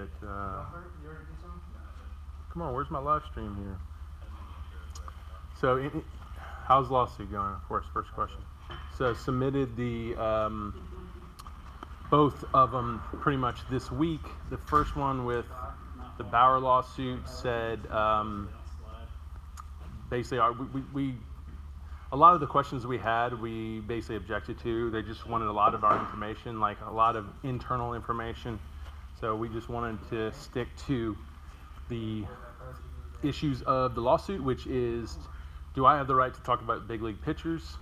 it. Come on, where's my live stream here? So, how's the lawsuit going? Of course, first question. So, submitted the both of them pretty much this week. The first one with the Bauer lawsuit said basically a lot of the questions we had, we basically objected to. They just wanted a lot of our information, like a lot of internal information. So we just wanted to stick to the issues of the lawsuit, which is, do I have the right to talk about big league pitchers?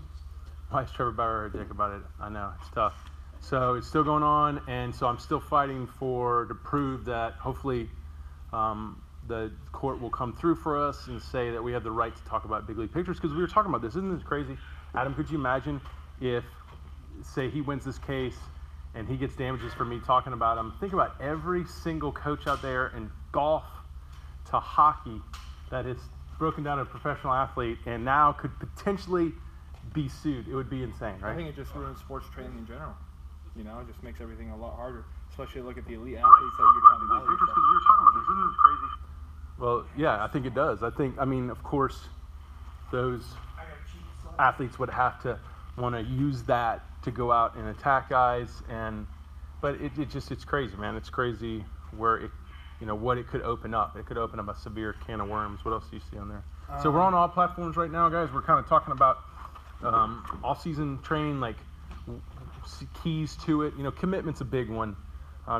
Why is Trevor Bauer a dick about it? I know, it's tough. So it's still going on, and so I'm still fighting to prove that hopefully the court will come through for us and say that we have the right to talk about big league pitchers, because we were talking about this. Isn't this crazy? Adam, could you imagine if, say, he wins this case and he gets damages for me talking about him? Think about every single coach out there in golf to hockey that has broken down a professional athlete and now could potentially be sued. It would be insane, right? I think it just ruins sports training in general. You know, it just makes everything a lot harder, especially look at the elite athletes that you're trying to evaluate. Because we were talking about this. Isn't this crazy? Well, yeah, I think it does. I mean, of course, those athletes would have to want to use that to go out and attack guys, but it's crazy, man. It's crazy where it, what it could open up. It could open up a severe can of worms. What else do you see on there? So we're on all platforms right now, guys. We're kind of talking about off-season training, like keys to it. Commitment's a big one.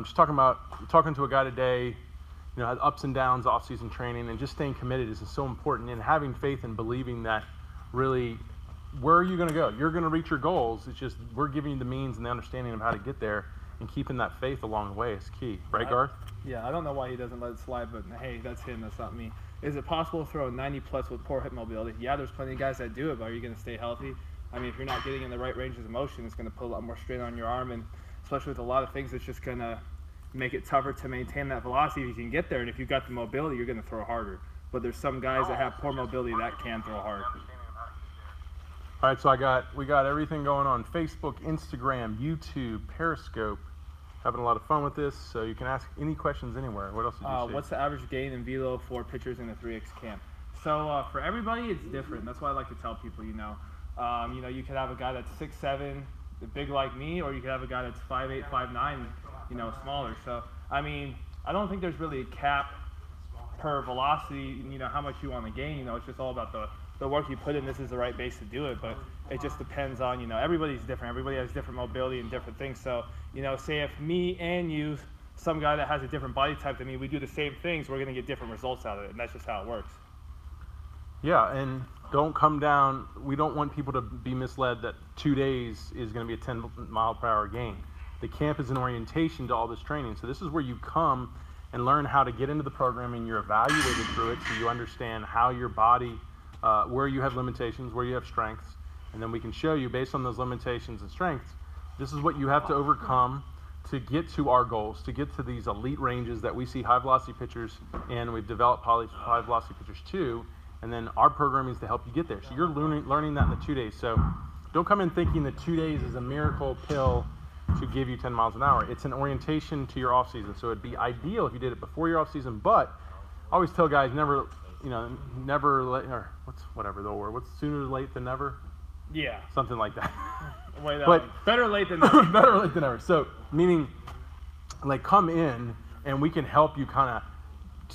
Just talking to a guy today, had ups and downs, off-season training, and just staying committed is so important, and having faith and believing that really, where are you going to go? You're going to reach your goals. It's just we're giving you the means and the understanding of how to get there, and keeping that faith along the way is key. Right, Garth? Yeah, I don't know why he doesn't let it slide, but hey, that's him, that's not me. Is it possible to throw a 90-plus with poor hip mobility? Yeah, there's plenty of guys that do it, but are you going to stay healthy? I mean, if you're not getting in the right ranges of motion, it's going to put a lot more strain on your arm, and especially with a lot of things, it's just going to make it tougher to maintain that velocity if you can get there. And if you've got the mobility, you're going to throw harder. But there's some guys that have poor mobility that can throw hard. All right, so we got everything going on Facebook, Instagram, YouTube, Periscope. Having a lot of fun with this, so you can ask any questions anywhere. What else did you see? What's the average gain in velo for pitchers in the 3X camp? So for everybody, it's different. That's why I like to tell people, you could have a guy that's 6'7", big like me, or you could have a guy that's 5'8", 5'9", smaller. So, I mean, I don't think there's really a cap per velocity, how much you want to gain. It's just all about the work you put in. This is the right base to do it, but it just depends on, everybody's different. Everybody has different mobility and different things. So, say if me and you, some guy that has a different body type than me, we do the same things, we're going to get different results out of it, and that's just how it works. Yeah, and don't come down. We don't want people to be misled that 2 days is going to be a 10-mile-per-hour gain. The camp is an orientation to all this training. So this is where you come and learn how to get into the program, and you're evaluated through it so you understand how your body, where you have limitations, where you have strengths, and then we can show you based on those limitations and strengths, this is what you have to overcome to get to our goals, to get to these elite ranges that we see high-velocity pitchers, and we've developed high-velocity pitchers too, and then our programming is to help you get there. So you're learning that in the 2 days. So don't come in thinking that 2 days is a miracle pill to give you 10 miles an hour. It's an orientation to your off-season. So it'd be ideal if you did it before your off-season, but I always tell guys never late, or whatever the word. What's sooner late than never? Yeah. Something like that. Better late than never. Better late than never. So meaning, like, come in and we can help you kind of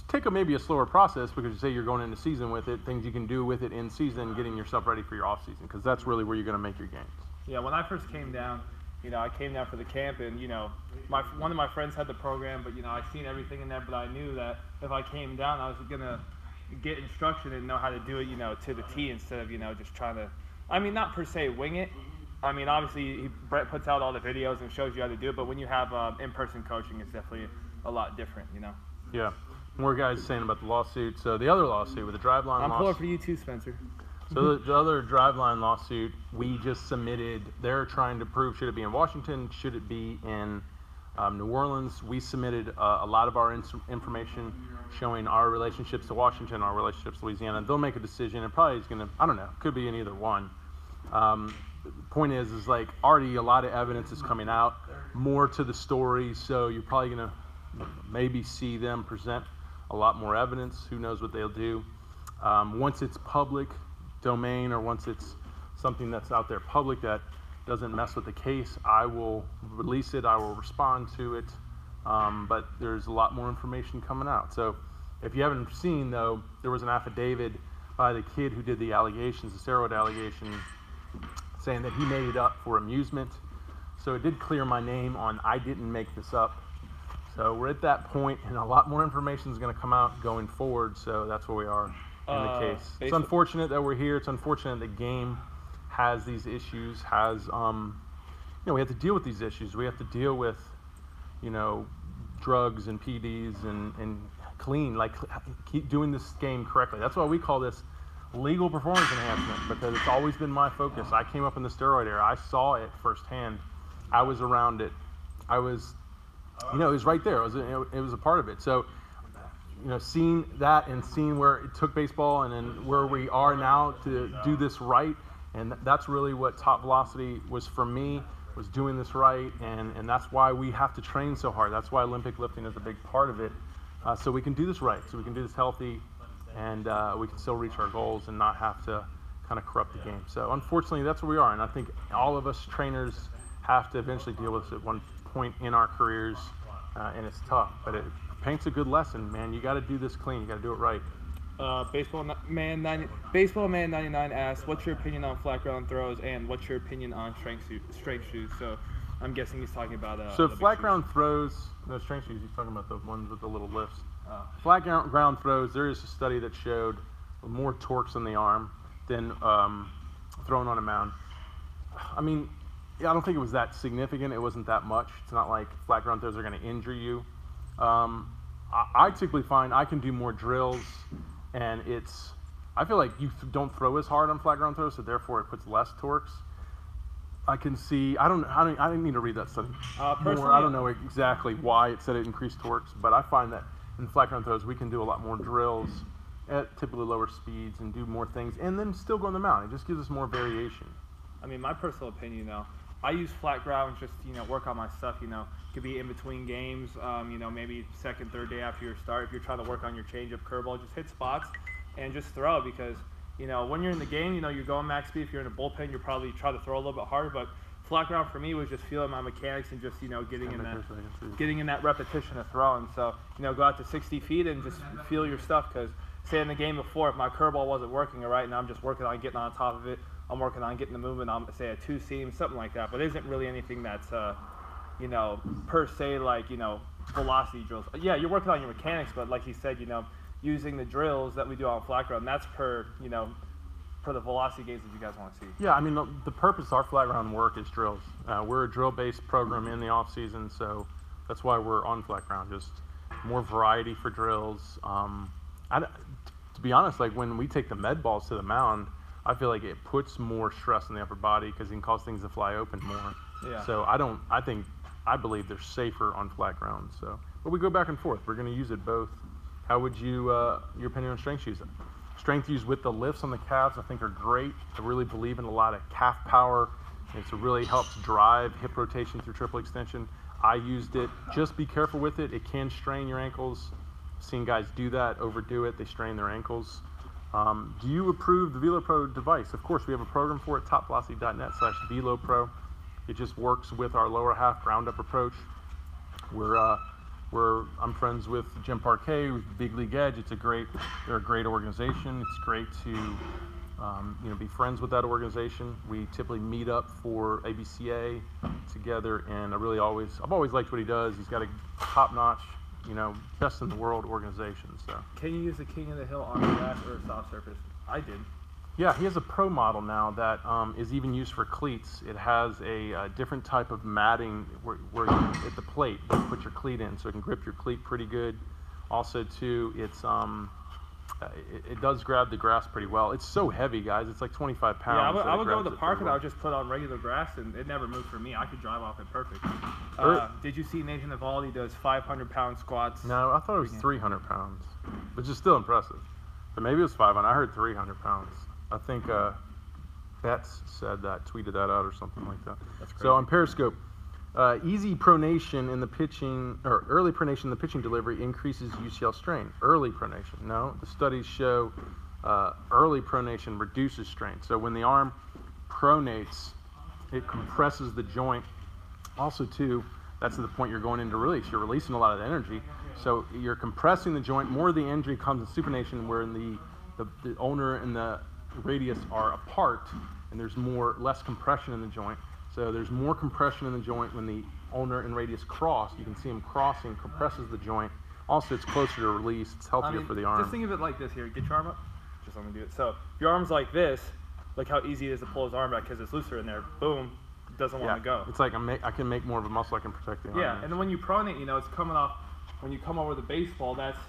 take maybe a slower process, because you say you're going into season with it, things you can do with it in season, getting yourself ready for your off-season, because that's really where you're going to make your gains. Yeah, when I first came down, I came down for the camp, and, one of my friends had the program, but, I seen everything in there, but I knew that if I came down, I was going to get instruction and know how to do it, to the T, instead of, just trying to, not per se wing it. Obviously, Brett puts out all the videos and shows you how to do it, but when you have in-person coaching, it's definitely a lot different, Yeah. More guys saying about the lawsuit. So the other lawsuit with the driveline lawsuit. I'm pulling for you too, Spencer. So the other driveline lawsuit we just submitted, they're trying to prove, should it be in Washington, should it be in New Orleans? We submitted a lot of our information showing our relationships to Washington, our relationships to Louisiana. They'll make a decision. It probably is going to, I don't know, could be in either one. The point is like already a lot of evidence is coming out, more to the story, so you're probably going to maybe see them present a lot more evidence. Who knows what they'll do. Once it's public domain, or once it's something that's out there public that doesn't mess with the case, I will release it, I will respond to it, but there's a lot more information coming out. So if you haven't seen, though, there was an affidavit by the kid who did the allegations, the steroid allegation, saying that he made it up for amusement. So it did clear my name on I didn't make this up. So we're at that point, and a lot more information is going to come out going forward, so that's where we are in the case. It's unfortunate that we're here. It's unfortunate the game has these issues, we have to deal with these issues. We have to deal with, drugs and PDs and keep doing this game correctly. That's why we call this legal performance enhancement, because it's always been my focus. I came up in the steroid era. I saw it firsthand. I was around it. I was, it was right there. It was a part of it. So, seeing that and seeing where it took baseball and then where we are now to do this right, and that's really what Top Velocity was for me, was doing this right, and that's why we have to train so hard. That's why Olympic lifting is a big part of it, so we can do this right, so we can do this healthy, and we can still reach our goals and not have to kind of corrupt the game. So unfortunately, that's where we are, and I think all of us trainers have to eventually deal with it at one point in our careers, and it's tough, but it paints a good lesson, man. You got to do this clean. You got to do it right. Baseball Man 99 asks, what's your opinion on flat ground throws, and what's your opinion on strength shoes? So I'm guessing he's talking about so flat ground throws, no strength shoes, he's talking about the ones with the little lifts. Flat ground throws, there is a study that showed more torques in the arm than thrown on a mound. I mean, I don't think it was that significant. It wasn't that much. It's not like flat ground throws are going to injure you. I typically find I can do more drills, and I feel like you don't throw as hard on flat ground throws, so therefore it puts less torques. I can see, I didn't need to read that study. Personally, I don't know exactly why it said it increased torques, but I find that in flat ground throws we can do a lot more drills at typically lower speeds and do more things, and then still go on the mound. It just gives us more variation. I mean, my personal opinion, I use flat ground just work on my stuff. Could be in between games. Maybe second, third day after your start. If you're trying to work on your changeup, curveball, just hit spots and just throw, because when you're in the game, you're going max speed. If you're in a bullpen, you're probably try to throw a little bit harder. But flat ground for me was just feeling my mechanics and just getting in that repetition of throwing. So go out to 60 feet and just feel your stuff, because say in the game before, if my curveball wasn't working right, and I'm just working on getting on top of it. I'm working on getting the movement on, say, a two-seam, something like that. But it isn't really anything that's, per se, like, velocity drills. Yeah, you're working on your mechanics, but like he said, using the drills that we do on flat ground, that's per the velocity gains that you guys want to see. Yeah, I mean, the purpose of our flat ground work is drills. We're a drill-based program in the off-season, so that's why we're on flat ground, just more variety for drills. To be honest, like when we take the med balls to the mound, I feel like it puts more stress on the upper body because it can cause things to fly open more. Yeah. So I believe they're safer on flat ground. So, but we go back and forth. We're going to use it both. How would you, your opinion on strength shoes? Strength shoes with the lifts on the calves, I think, are great. I really believe in a lot of calf power. It really helps drive hip rotation through triple extension. I used it. Just be careful with it. It can strain your ankles. I've seen guys do that, overdo it. They strain their ankles. Do you approve the VeloPro device? Of course, we have a program for it, topvelocity.net/VeloPro. It just works with our lower half ground up approach. I'm friends with Jim Parquet, who's Big League Edge. They're a great organization. It's great to be friends with that organization. We typically meet up for ABCA together, and I've always liked what he does. He's got a top-notch, best in the world organization. So. Can you use the King of the Hill on grass or a soft surface? I did. Yeah, he has a pro model now that is even used for cleats. It has a different type of matting where you, at the plate, you put your cleat in, so it can grip your cleat pretty good. Also, too, it does grab the grass pretty well. It's so heavy, guys. It's like 25 pounds. Yeah, I would go to the park and I would just put on regular grass, and it never moved for me. I could drive off it perfect. Did you see Nathan Evaldi does 500-pound squats? No, I thought it was 300 pounds, which is still impressive. But maybe it was 500. I heard 300 pounds. I think Betts said that, tweeted that out or something like that. That's crazy. So on Periscope, Easy pronation in the pitching, or early pronation in the pitching delivery increases UCL strain. Early pronation, no. The studies show early pronation reduces strain. So when the arm pronates, it compresses the joint. Also, too, that's the point you're going into release. You're releasing a lot of the energy. So you're compressing the joint. More of the injury comes in supination, where the ulnar and the radius are apart, and there's less compression in the joint. So there's more compression in the joint when the ulnar and radius cross. You can see them crossing, compresses the joint. Also, it's closer to release. It's healthier for the arm. Just think of it like this here. Get your arm up. Just let me do it. So if your arm's like this, look how easy it is to pull his arm back because it's looser in there. Boom. Doesn't want to go. It's like I can make more of a muscle. I can protect the arm. Yeah, and then when you pronate, it's coming off. When you come over the baseball, that's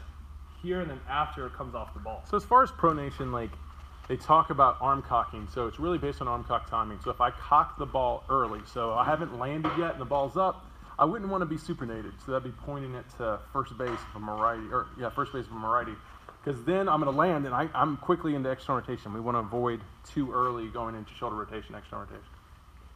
here, and then after it comes off the ball. So as far as pronation, like they talk about arm cocking, so it's really based on arm cock timing. So if I cock the ball early, so I haven't landed yet and the ball's up, I wouldn't want to be supinated. So that'd be pointing it to first base if I'm a righty, first base if I'm a righty, because then I'm going to land and I'm quickly into external rotation. We want to avoid too early going into shoulder rotation, external rotation.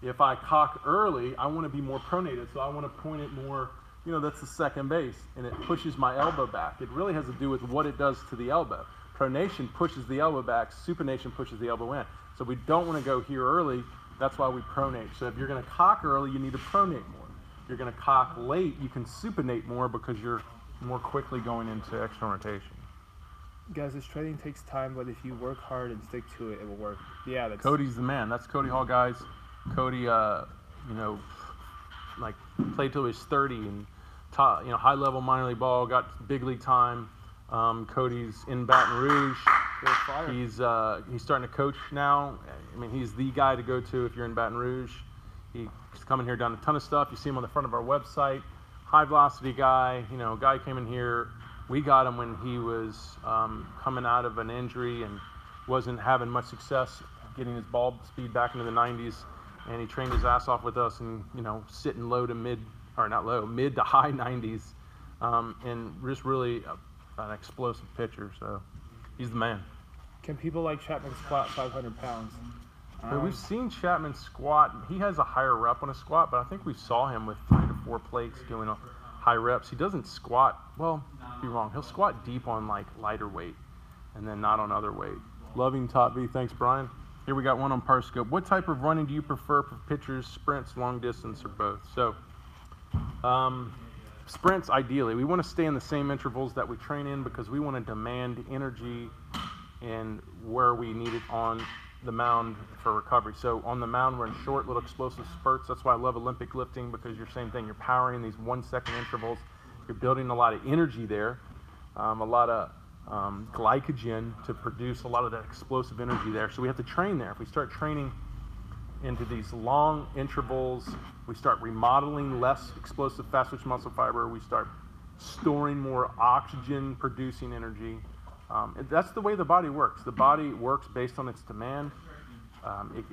If I cock early, I want to be more pronated, so I want to point it more, that's the second base, and it pushes my elbow back. It really has to do with what it does to the elbow. Pronation pushes the elbow back, supination pushes the elbow in. So we don't want to go here early, that's why we pronate. So if you're going to cock early, you need to pronate more. If you're going to cock late, you can supinate more because you're more quickly going into external rotation. Guys, this training takes time, but if you work hard and stick to it, it will work. Yeah, that's Cody's the man. That's Cody Hall, guys. Cody, played till he was 30 and high level minor league ball, got big league time. Cody's in Baton Rouge. He's starting to coach now. I mean, he's the guy to go to if you're in Baton Rouge. He's coming here, done a ton of stuff. You see him on the front of our website. High velocity guy. Guy came in here. We got him when he was coming out of an injury and wasn't having much success getting his ball speed back into the 90s. And he trained his ass off with us and, sitting mid to high 90s. And just really an explosive pitcher. So he's the man. Can people like Chapman squat 500 pounds? We've seen Chapman squat. He has a higher rep on a squat, but I think we saw him with 3 to 4 plates doing high reps. He doesn't squat, be wrong. He'll squat deep on lighter weight and then not on other weight. Loving Top V. Thanks, Brian. Here we got one on Parscope. What type of running do you prefer for pitchers, sprints, long distance, or both? So, sprints, ideally. We want to stay in the same intervals that we train in because we want to demand energy and where we need it on the mound for recovery. So on the mound, we're in short, little explosive spurts. That's why I love Olympic lifting because you're same thing. You're powering these 1 second intervals. You're building a lot of energy there, a lot of glycogen to produce a lot of that explosive energy there. So we have to train there. If we start training into these long intervals, we start remodeling less explosive fast twitch muscle fiber, we start storing more oxygen producing energy. That's the way the body works. The body works based on its demand.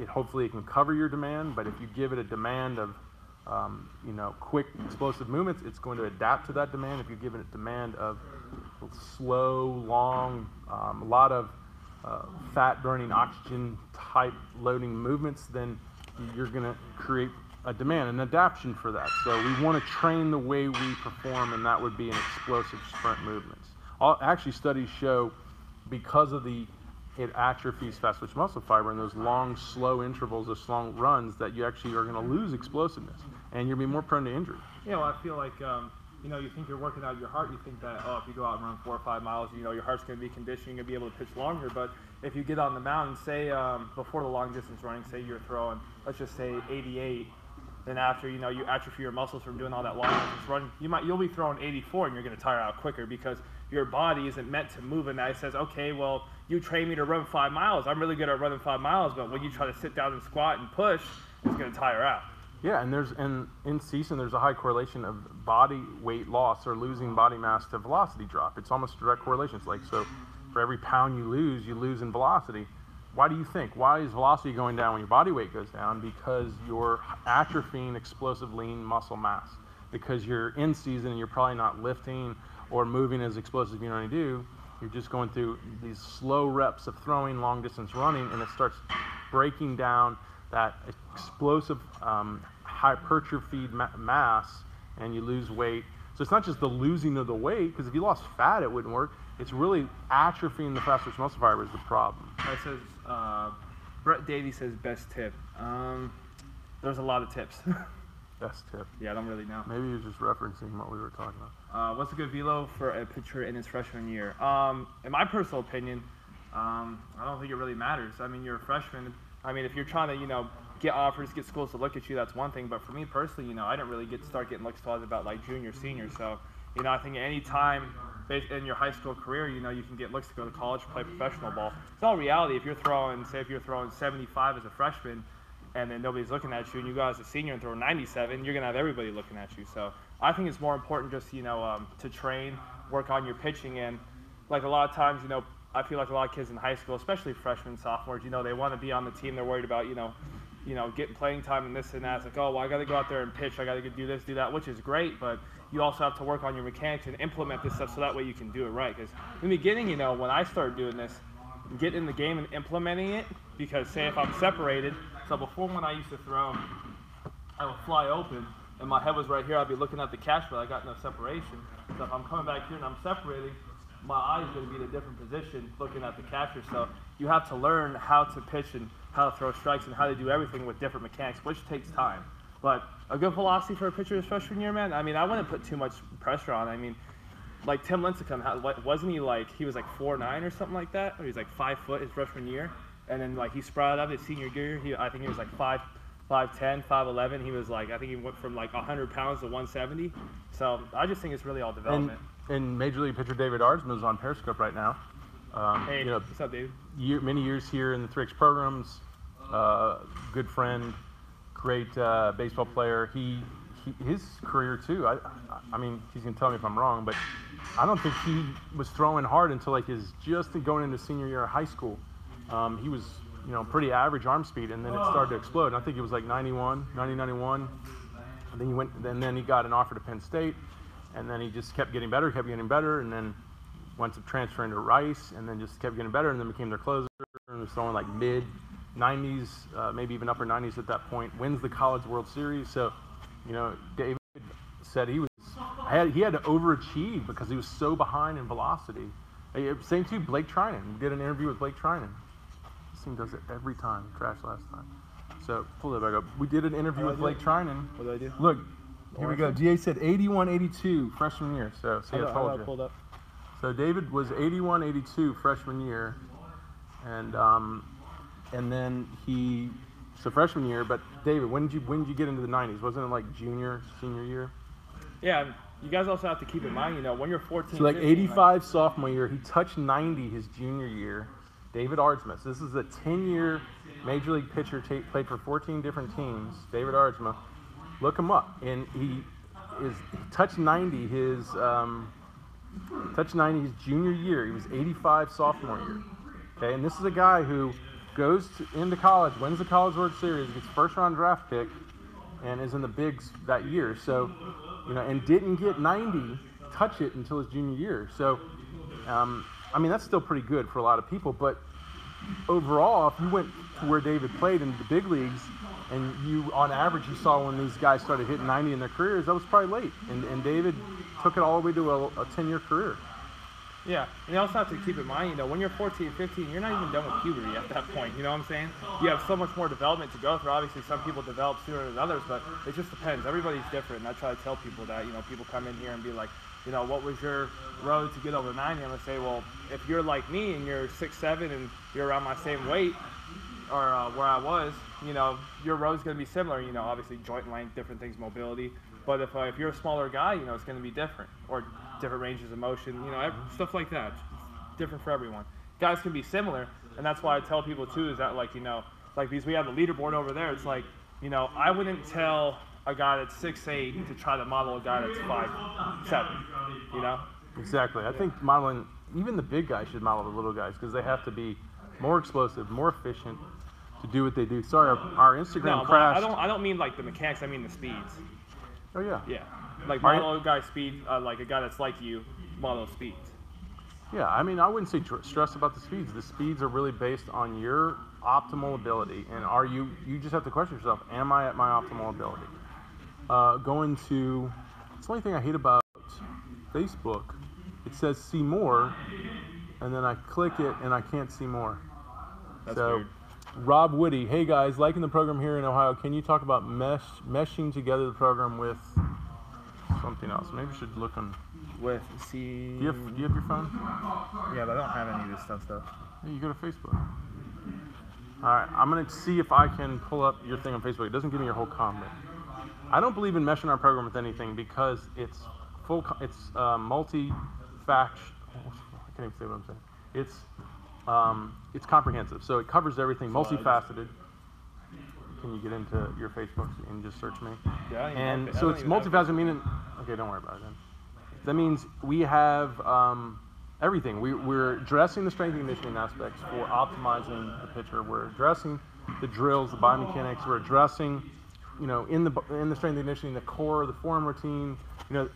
Hopefully it can cover your demand, but if you give it a demand of quick explosive movements, it's going to adapt to that demand. If you give it a demand of slow, long, a lot of fat-burning, oxygen-type loading movements, then you're going to create a demand, an adaptation for that. So we want to train the way we perform, and that would be an explosive sprint movements. Actually, studies show because of it atrophies fast twitch muscle fiber in those long, slow intervals, those long runs, that you actually are going to lose explosiveness, and you'll be more prone to injury. Yeah, well, I feel like you think you're working out your heart, you think that, if you go out and run 4 or 5 miles, your heart's going to be conditioned, you're going to be able to pitch longer. But if you get on the mound, say before the long distance running, say you're throwing, let's just say 88, then after, you atrophy your muscles from doing all that long distance running, you'll be throwing 84 and you're going to tire out quicker because your body isn't meant to move. And that says, okay, well, you train me to run 5 miles. I'm really good at running 5 miles, but when you try to sit down and squat and push, it's going to tire out. Yeah, and in season there's a high correlation of body weight loss or losing body mass to velocity drop. It's almost a direct correlation. It's like, so for every pound you lose in velocity. Why do you think? Why is velocity going down when your body weight goes down? Because you're atrophying explosive lean muscle mass. Because you're in season and you're probably not lifting or moving as explosive as you normally do. You're just going through these slow reps of throwing, long distance running, and it starts breaking down that explosive hypertrophied mass and you lose weight. So it's not just the losing of the weight, because if you lost fat, it wouldn't work. It's really atrophying the fast twitch muscle fiber is the problem. It says, Brett Davies says best tip. There's a lot of tips. Best tip. Yeah, I don't really know. Maybe you're just referencing what we were talking about. What's a good velo for a pitcher in his freshman year? In my personal opinion, I don't think it really matters. I mean, you're a freshman. I mean, if you're trying to, get offers, get schools to look at you, that's one thing. But for me personally, I didn't really start getting looks till I was about like junior, senior. So, I think at any time in your high school career, you can get looks to go to college, play professional ball. It's all reality. If you're throwing 75 as a freshman, and then nobody's looking at you, and you go as a senior and throw 97, you're gonna have everybody looking at you. So I think it's more important just to train, work on your pitching, and like a lot of times, I feel like a lot of kids in high school, especially freshmen, sophomores, they want to be on the team. They're worried about getting playing time and this and that. It's like, oh, well, I got to go out there and pitch. I got to do this, do that, which is great, but you also have to work on your mechanics and implement this stuff so that way you can do it right. Because in the beginning, when I started doing this, get in the game and implementing it, because say if I'm separated, so before when I used to throw, I would fly open, and my head was right here, I'd be looking at the catch, but I got no separation. So if I'm coming back here and I'm separating, my eye's going to be in a different position looking at the catcher. So you have to learn how to pitch and how to throw strikes and how to do everything with different mechanics, which takes time. But a good velocity for a pitcher his freshman year, man, I mean, I wouldn't put too much pressure on. I mean, like Tim Lincecum, wasn't he was like 4'9" or something like that? Or he was like 5 foot his freshman year? And then like he sprouted up his senior year. I think he was like 5'10", 5'11". He was like, I think he went from like 100 pounds to 170. So I just think it's really all development. And Major League pitcher David Ardsma is on Periscope right now. Hey, what's up, David? Many years here in the 3X programs. Good friend, great baseball player. His career too. I mean, he's gonna tell me if I'm wrong, but I don't think he was throwing hard until like just going into senior year of high school. He was pretty average arm speed, and then it started to explode. And I think it was like 91. And then he got an offer to Penn State, and then he just kept getting better, and then went to transfer into Rice, and then just kept getting better, and then became their closer, and was throwing like mid 90s, maybe even upper 90s at that point. Wins the College World Series. So, David said he had to overachieve because he was so behind in velocity. Same too, Blake Trinan. We did an interview with Blake Trinan. This team does it every time. He crashed last time. So pull that back up. We did an interview with Blake Trinan. What did I do? Look, here we go. GA said 81-82 freshman year. So see, I told you. Pulled up. So David was 81-82 freshman year, and then so freshman year. But David, when did you get into the 90s? Wasn't it like junior, senior year? Yeah. You guys also have to keep in mind, when you're 14, so like 15, 85 sophomore year, he touched 90 his junior year. David Ardsma. This is a 10-year major league pitcher, played for 14 different teams. David Ardsma. Look him up, and he touched 90 his junior year. He was 85 sophomore year. Okay, and this is a guy who goes into college, wins the College World Series, gets first round draft pick, and is in the bigs that year. So, and didn't get 90, touch it until his junior year. So, I mean, that's still pretty good for a lot of people. But overall, if you went to where David played in the big leagues, and on average, you saw when these guys started hitting 90 in their careers, that was probably late. And David took it all the way to a 10-year career. Yeah, and you also have to keep in mind, when you're 14, 15, you're not even done with puberty at that point, you know what I'm saying? You have so much more development to go through. Obviously, some people develop sooner than others, but it just depends. Everybody's different, and I try to tell people that, people come in here and be like, what was your road to get over 90? I'm going to say, well, if you're like me and you're 6'7", and you're around my same weight, or where I was, your road's going to be similar, obviously joint length, different things, mobility. But if you're a smaller guy, it's going to be different, or different ranges of motion, stuff like that. It's different for everyone. Guys can be similar, and that's why I tell people too is that because we have the leaderboard over there, it's like, I wouldn't tell a guy that's 6'8" to try to model a guy that's 5'7", Exactly. I think modeling, even the big guys should model the little guys because they have to be more explosive, more efficient to do what they do. Sorry, our Instagram crashed. I don't mean like the mechanics, I mean the speeds. Oh, yeah. Yeah. Like model a guy's speed, like a guy that's like you, model speeds. Yeah, I mean, I wouldn't say stress about the speeds. The speeds are really based on your optimal ability. And you just have to question yourself, am I at my optimal ability? going to, it's the only thing I hate about Facebook. It says see more, and then I click it and I can't see more. That's so, weird. Rob Woody, hey guys, liking the program here in Ohio. Can you talk about meshing together the program with something else? Maybe we should look on. With see. Do you have your phone? Yeah, but I don't have any of this stuff though. Yeah, you go to Facebook. All right, I'm gonna see if I can pull up your thing on Facebook. It doesn't give me your whole comment. I don't believe in meshing our program with anything because it's multi-fact. I can't even say what I'm saying. It's comprehensive, so it covers everything, multifaceted. Can you get into your Facebook and just search me? Yeah. And so it's multifaceted, meaning, okay, don't worry about it then. That means we have everything. We're addressing the strength and conditioning aspects for optimizing the pitcher. We're addressing the drills, the biomechanics. We're addressing, in the strength and conditioning, the core, the form routine,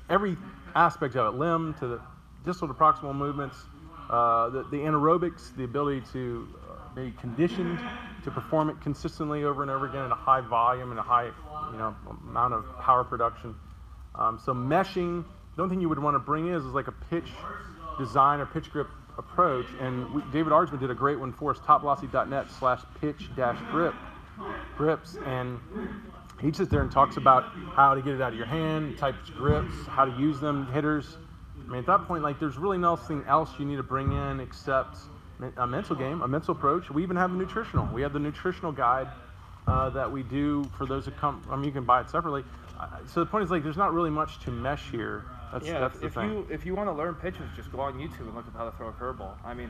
every aspect of it, limb to the distal to proximal movements, the anaerobics, the ability to be conditioned to perform it consistently over and over again at a high volume and a high, amount of power production. So meshing, the only thing you would want to bring is like a pitch design or pitch grip approach. And David Ardsman did a great one for us, topvelocity.net/pitch-grips. And he sits there and talks about how to get it out of your hand, types of grips, how to use them, hitters. I mean, at that point, there's really nothing else you need to bring in except a mental game, a mental approach. We even have the nutritional. We have the nutritional guide that we do for those who come. I mean, you can buy it separately. So the point is, there's not really much to mesh here. That's the thing. If you want to learn pitches, just go on YouTube and look up how to throw a curveball. I mean,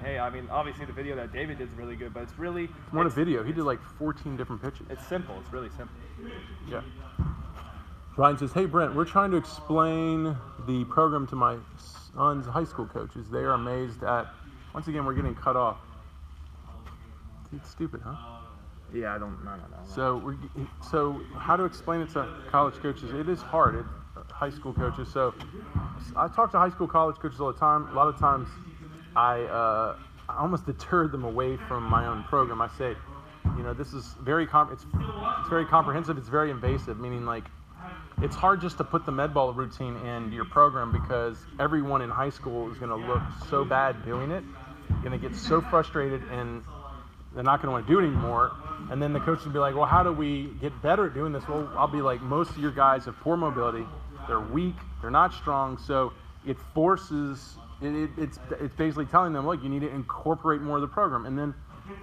obviously the video that David did is really good, but it's really more a video. He did 14 different pitches. It's simple. It's really simple. Yeah. Ryan says, hey Brent, we're trying to explain the program to my son's high school coaches. They are amazed at, once again, we're getting cut off. It's stupid, huh? Yeah, I don't know. So how to explain it to college coaches? It is hard. High school coaches. So I talk to high school, college coaches all the time. A lot of times I almost deter them away from my own program. I say, this is very it's very comprehensive. It's very invasive, meaning it's hard just to put the med ball routine into your program because everyone in high school is going to look so bad doing it, going to get so frustrated, and they're not going to want to do it anymore. And then the coach will be like, well, how do we get better at doing this? Well, I'll be like, most of your guys have poor mobility. They're weak. They're not strong. So it forces, it's basically telling them, look, you need to incorporate more of the program. And then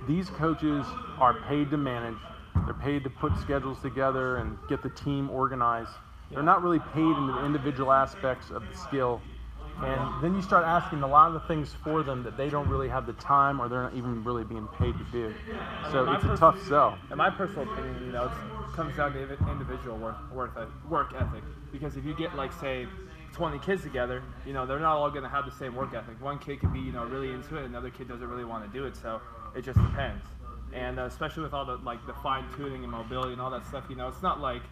these coaches are paid to manage. They're paid to put schedules together and get the team organized. They're not really paid in the individual aspects of the skill. And then you start asking a lot of the things for them that they don't really have the time or they're not even really being paid to do. So it's a tough sell. In my personal opinion, it comes down to individual work ethic. Because if you get say 20 kids together, they're not all going to have the same work ethic. One kid can be really into it, another kid doesn't really want to do it. So it just depends. And especially with all the the fine tuning and mobility and all that stuff, it's not like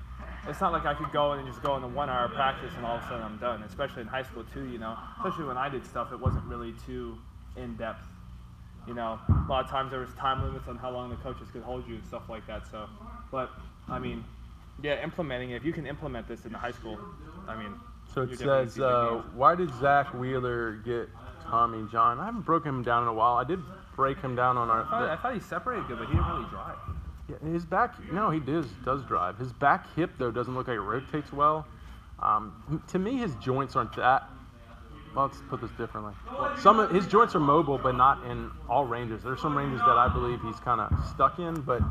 I could go in and just go in a 1 hour practice and all of a sudden I'm done. Especially in high school too, Especially when I did stuff, it wasn't really too in depth. A lot of times there was time limits on how long the coaches could hold you and stuff like that. So, but I mean, yeah, implementing it. If you can implement this in the high school, So it says, why did Zach Wheeler get Tommy John? I haven't broken him down in a while. I did break him down on I thought he separated good, but he didn't really drive. Yeah, his back, no, he does drive. His back hip, though, doesn't look like it rotates well. To me, his joints aren't that. Well, let's put this differently. Some of his joints are mobile, but not in all ranges. There's some ranges that I believe he's kind of stuck in, but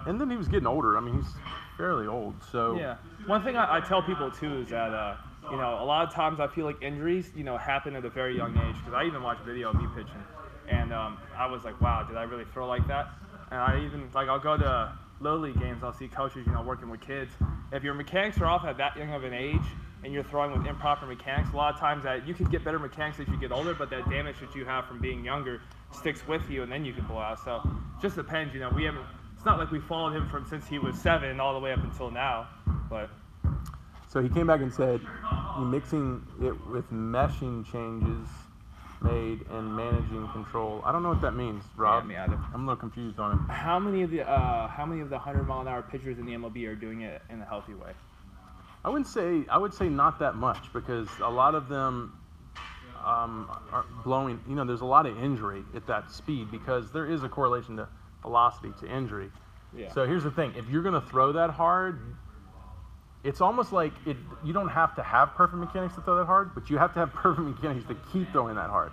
and then he was getting older. I mean, he's fairly old, so yeah. One thing I tell people too is that a lot of times I feel like injuries happen at a very young age, because I even watch video of me pitching, and I was like, wow, did I really throw like that? And I even I'll go to Little League games, I'll see coaches working with kids. If your mechanics are off at that young of an age and you're throwing with improper mechanics, a lot of times that you can get better mechanics as you get older, but that damage that you have from being younger sticks with you, and then you can blow out. So it just depends. We haven't. It's not like we followed him from since he was 7 all the way up until now, but. So he came back and said, you're mixing it with meshing changes made and managing control. I don't know what that means, Rob. Yeah, me either. I'm a little confused on it. How many of the 100-mile-an-hour pitchers in the MLB are doing it in a healthy way? I would say not that much, because a lot of them are blowing. There's a lot of injury at that speed, because there is a correlation to velocity to injury. Yeah. So here's the thing: if you're going to throw that hard, it's almost like you don't have to have perfect mechanics to throw that hard, but you have to have perfect mechanics to keep throwing that hard.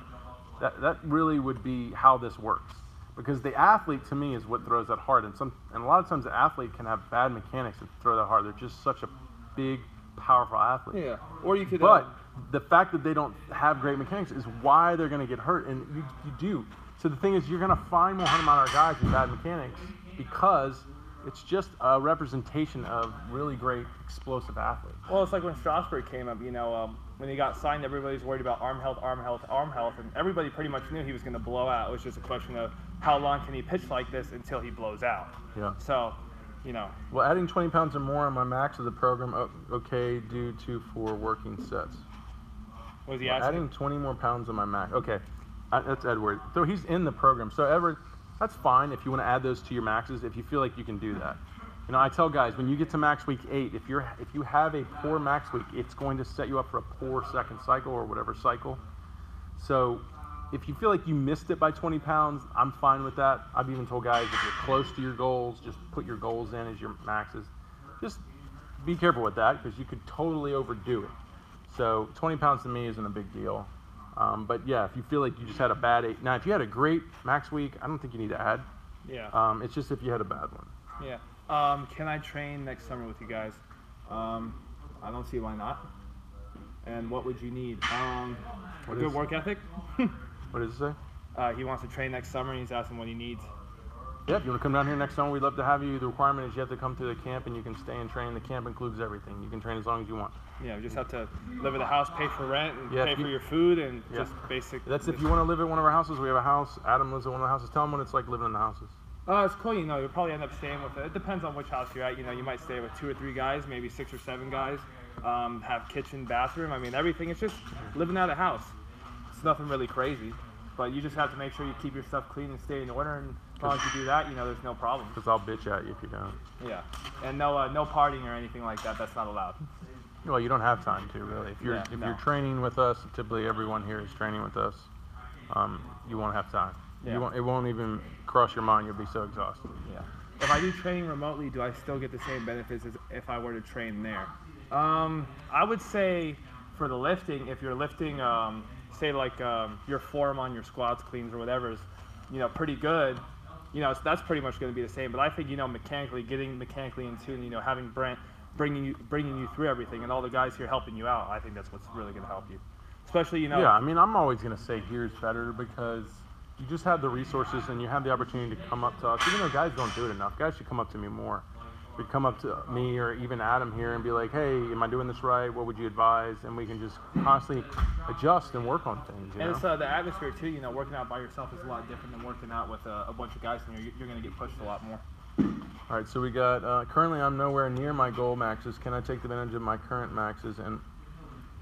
That really would be how this works, because the athlete, to me, is what throws that hard, and a lot of times the athlete can have bad mechanics to throw that hard. They're just such a big, powerful athlete. Yeah. Or you could. But the fact that they don't have great mechanics is why they're going to get hurt, and you do. So the thing is, you're going to find more 100-mile-an-hour guys with bad mechanics, because it's just a representation of really great explosive athletes. Well, it's like when Strasburg came up, when he got signed, everybody's worried about arm health, and everybody pretty much knew he was going to blow out. It was just a question of how long can he pitch like this until he blows out. Yeah. So, Well, adding 20 pounds or more on my max of the program, okay, due to for working sets. What was he asking? Adding 20 more pounds on my max. Okay, that's Edward. So he's in the program. So Edward, that's fine if you want to add those to your maxes, if you feel like you can do that. I tell guys, when you get to max week 8, if you have a poor max week, it's going to set you up for a poor second cycle or whatever cycle. So if you feel like you missed it by 20 pounds, I'm fine with that. I've even told guys, if you're close to your goals, just put your goals in as your maxes. Just be careful with that, because you could totally overdo it. So 20 pounds to me isn't a big deal. But yeah, if you feel like you just had a bad 8. Now, if you had a great max week, I don't think you need to add. Yeah. It's just if you had a bad one. Yeah. Can I train next summer with you guys? I don't see why not. And what would you need? A good work ethic. What does it say? He wants to train next summer, and he's asking what he needs. Yeah, if you want to come down here next summer, we'd love to have you. The requirement is you have to come to the camp, and you can stay and train. The camp includes everything. You can train as long as you want. Yeah, you just have to live at the house, pay for rent, and Yeah, pay for your food, and just basic. That's if you want to live at one of our houses. We have a house. Adam lives at one of the houses. Tell him what it's like living in the houses. It's cool. You'll probably end up staying with it. It depends on which house you're at. You might stay with 2 or 3 guys, maybe 6 or 7 guys. Have kitchen, bathroom. I mean, everything. It's just living out of the house. It's nothing really crazy, but you just have to make sure you keep your stuff clean and stay in order. And as long as you do that, there's no problem. Because I'll bitch at you if you don't. Yeah, and no partying or anything like that. That's not allowed. Well, you don't have time to, really. If you're training with us, typically everyone here is training with us. You won't have time. Yeah. It won't even cross your mind. You'll be so exhausted. Yeah. If I do training remotely, do I still get the same benefits as if I were to train there? I would say for the lifting, if you're lifting, say like your form on your squats, cleans, or whatever is, pretty good. So that's pretty much going to be the same. But I think getting mechanically in tune, having Brent bringing you through everything, and all the guys here helping you out, I think that's what's really going to help you. Especially, Yeah, I mean, I'm always going to say here's better, because you just have the resources and you have the opportunity to come up to us. Even though guys don't do it enough, guys should come up to me more. Should come up to me or even Adam here and be like, hey, am I doing this right? What would you advise? And we can just constantly adjust and work on things. And it's the atmosphere too. Working out by yourself is a lot different than working out with a bunch of guys, and you're going to get pushed a lot more. All right, so we got, currently I'm nowhere near my goal maxes. Can I take advantage of my current maxes and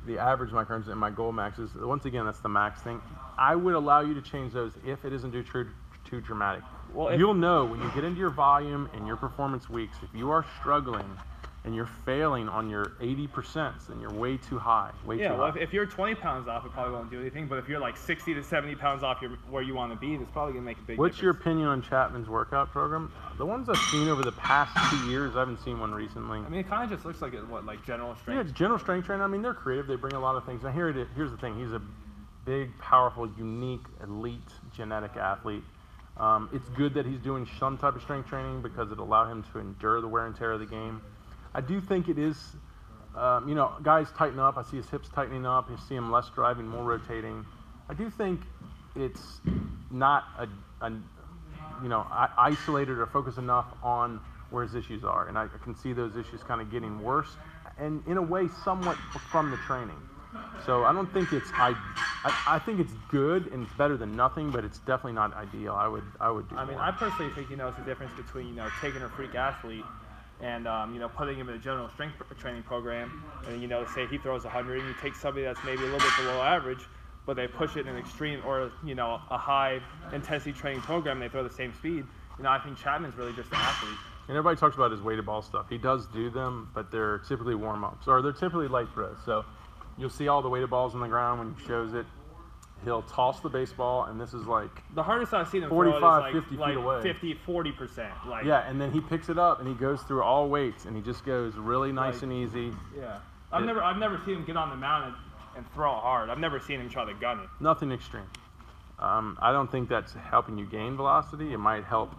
the average of my current and my goal maxes? Once again, that's the max thing. I would allow you to change those if it isn't too dramatic. Well, you'll know when you get into your volume and your performance weeks, if you are struggling and you're failing on your 80%, then you're way too high. Well, if you're 20 pounds off, it probably won't do anything. But if you're like 60 to 70 pounds off where you want to be, it's probably going to make a big difference. What's your opinion on Chapman's workout program? The ones I've seen over the past 2 years, I haven't seen one recently. I mean, it kind of just looks like like general strength. Yeah, it's general strength training. I mean, they're creative. They bring a lot of things. Now, here's the thing. He's a big, powerful, unique, elite genetic athlete. It's good that he's doing some type of strength training because it'll allow him to endure the wear and tear of the game. I do think it is, guys tighten up. I see his hips tightening up. You see him less driving, more rotating. I do think it's not isolated or focused enough on where his issues are. And I can see those issues kind of getting worse and in a way somewhat from the training. So I don't think I think it's good and it's better than nothing, but it's definitely not ideal. I would do I mean, more. I personally think, it's the difference between, taking a freak athlete and, putting him in a general strength training program and, say he throws 100 and you take somebody that's maybe a little bit below average, but they push it in an extreme or, you know, a high intensity training program, they throw the same speed. You know, I think Chapman's really just an athlete. And everybody talks about his weighted ball stuff. He does do them, but they're typically warm-ups, or they're typically light throws. So you'll see all the weighted balls on the ground when he shows it. He'll toss the baseball, and this is like the hardest I've seen him 45, throw it is 50 feet away. 50, 40%. Like, yeah, and then he picks it up, and he goes through all weights, and he just goes really nice and easy. Yeah. I've never seen him get on the mound and throw it hard. I've never seen him try to gun it. Nothing extreme. I don't think that's helping you gain velocity. It might help.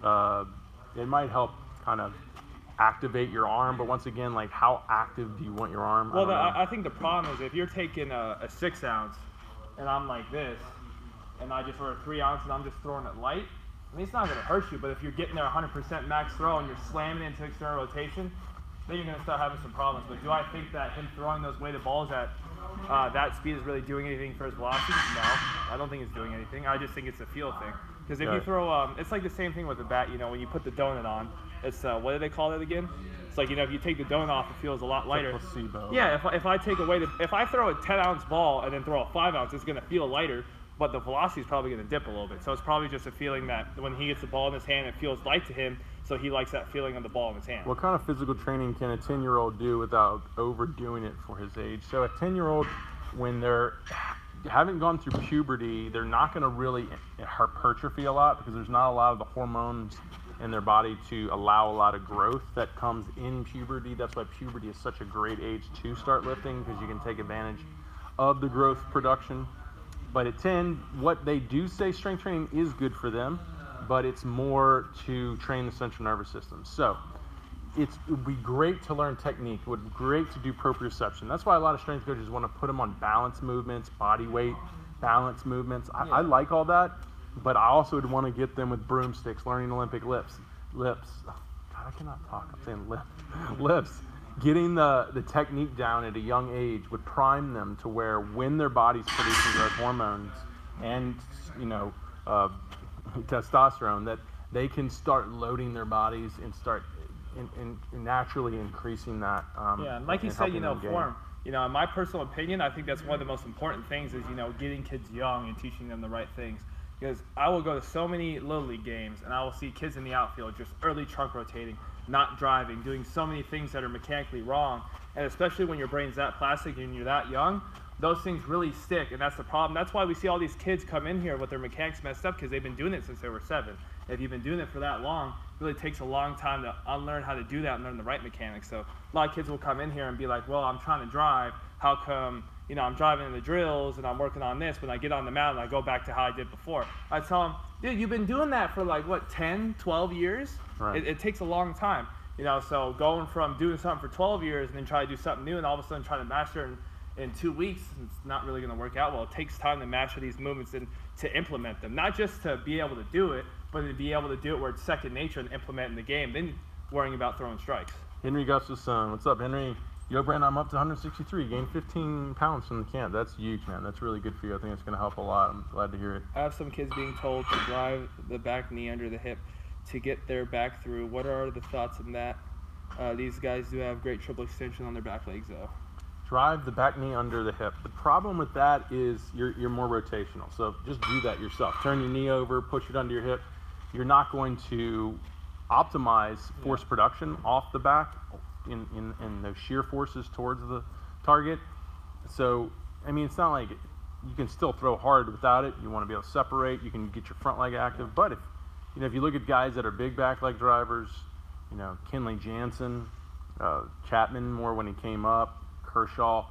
Kind of activate your arm, but once again, like, how active do you want your arm? Well, I think the problem is if you're taking a 6 ounce and I'm like this, and I just throw a 3 ounce and I'm just throwing it light, I mean, it's not going to hurt you, but if you're getting there 100% max throw and you're slamming into external rotation, then you're going to start having some problems. But do I think that him throwing those weighted balls at that speed is really doing anything for his velocity? No, I don't think it's doing anything. I just think it's a feel thing. Because if you throw, it's like the same thing with the bat, you know, when you put the donut on, it's, what do they call it again? It's like, you know, if you take the donut off, it feels a lot lighter. It's a placebo. Yeah, if I take away if I throw a 10-ounce ball and then throw a 5 ounce, it's going to feel lighter, but the velocity is probably going to dip a little bit. So it's probably just a feeling that when he gets the ball in his hand, it feels light to him, so he likes that feeling of the ball in his hand. What kind of physical training can a 10-year-old do without overdoing it for his age? So a 10-year-old, when they're haven't gone through puberty, they're not going to really hypertrophy a lot because there's not a lot of the hormones in their body to allow a lot of growth that comes in puberty. That's why puberty is such a great age to start lifting, because you can take advantage of the growth production. But at 10, what they do say strength training is good for them, but it's more to train the central nervous system. So it would be great to learn technique. It would be great to do proprioception. That's why a lot of strength coaches want to put them on balance movements, body weight, balance movements. I like all that, but I also would want to get them with broomsticks, learning Olympic lifts. God, I cannot talk. I'm saying lifts. Getting the technique down at a young age would prime them to where when their body's producing growth hormones and, you know, testosterone, that they can start loading their bodies and start in naturally increasing that. And like you said, you know, form. You know, in my personal opinion, I think that's one of the most important things is, you know, getting kids young and teaching them the right things. Because I will go to so many Little League games and I will see kids in the outfield just early trunk rotating, not driving, doing so many things that are mechanically wrong. And especially when your brain's that plastic and you're that young, those things really stick, and that's the problem. That's why we see all these kids come in here with their mechanics messed up, because they've been doing it since they were 7. If you've been doing it for that long, it really takes a long time to unlearn how to do that and learn the right mechanics. So a lot of kids will come in here and be like, well, I'm trying to drive. How come, you know, I'm driving in the drills and I'm working on this. When I get on the mound, I go back to how I did before. I tell them, dude, you've been doing that for like, what, 10, 12 years? Right. It takes a long time. You know, so going from doing something for 12 years and then try to do something new and all of a sudden try to master it in 2 weeks, it's not really going to work out well. It takes time to master these movements and to implement them. Not just to be able to do it, but to be able to do it where it's second nature and implement in the game, then worrying about throwing strikes. Henry Gustafson, what's up, Henry? Yo, Brandon, I'm up to 163, gained 15 pounds from the camp. That's huge, man. That's really good for you. I think it's going to help a lot. I'm glad to hear it. I have some kids being told to drive the back knee under the hip to get their back through. What are the thoughts on that? These guys do have great triple extension on their back legs, though. Drive the back knee under the hip. The problem with that is you're more rotational. So just do that yourself. Turn your knee over, push it under your hip. You're not going to optimize force production off the back in those shear forces towards the target. So, I mean, it's not like you can still throw hard without it. You want to be able to separate. You can get your front leg active. But if you look at guys that are big back leg drivers, you know, Kenley Jansen, Chapman more when he came up, Kershaw,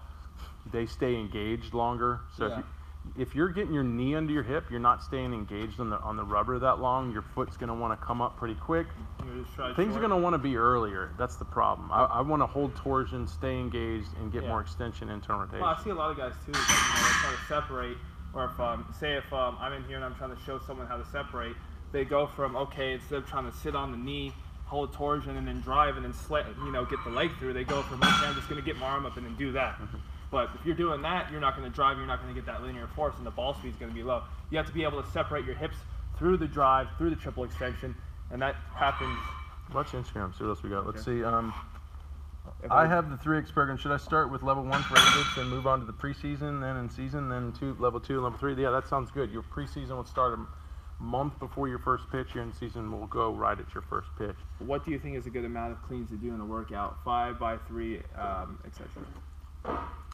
they stay engaged longer. So if you're getting your knee under your hip, you're not staying engaged on the rubber that long. Your foot's going to want to come up pretty quick. Things are going to want to be earlier. That's the problem. I want to hold torsion, stay engaged, and get more extension into rotation. Well, I see a lot of guys too. Like, you know, they're trying to separate, or if I'm in here and I'm trying to show someone how to separate, they go from instead of trying to sit on the knee, hold torsion, and then drive and then get the leg through. They go from I'm just going to get my arm up and then do that. But if you're doing that, you're not going to drive. You're not going to get that linear force, and the ball speed's going to be low. You have to be able to separate your hips through the drive, through the triple extension, and that happens. Watch Instagram. See what else we got. Let's see. I have the 3X program. Should I start with level 1 for 8 weeks and move on to the preseason, then in season, then level 2 and level 3? Yeah, that sounds good. Your preseason will start a month before your first pitch. Your in season will go right at your first pitch. What do you think is a good amount of cleans to do in a workout? 5 by 3, etc.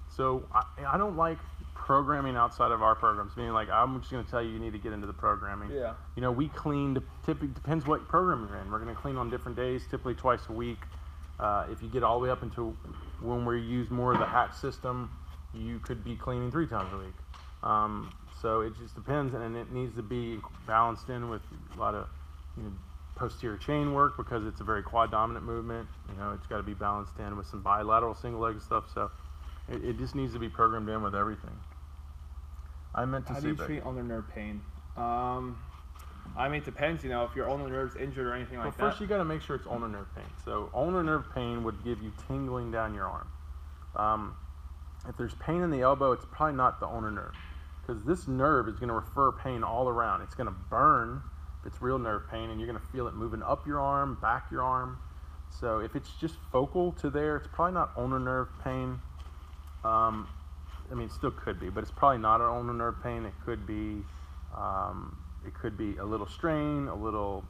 So I don't like programming outside of our programs. Meaning, like, I'm just going to tell you need to get into the programming. Yeah. You know, we clean. Typically depends what program you're in. We're going to clean on different days, typically twice a week. If you get all the way up into when we use more of the hatch system, you could be cleaning 3 times a week. So it just depends, and it needs to be balanced in with a lot of posterior chain work because it's a very quad dominant movement. It's got to be balanced in with some bilateral single leg stuff. So it just needs to be programmed in with everything. I meant to say that. How do you treat ulnar nerve pain? I mean, it depends, if your ulnar nerve's injured or anything like that. Well, first you got to make sure it's ulnar nerve pain. So ulnar nerve pain would give you tingling down your arm. If there's pain in the elbow, it's probably not the ulnar nerve, because this nerve is going to refer pain all around. It's going to burn if it's real nerve pain, and you're going to feel it moving up your arm, back your arm. So if it's just focal to there, it's probably not ulnar nerve pain. I mean, it still could be, but it's probably not an ulnar nerve pain. It could be a little strain, a little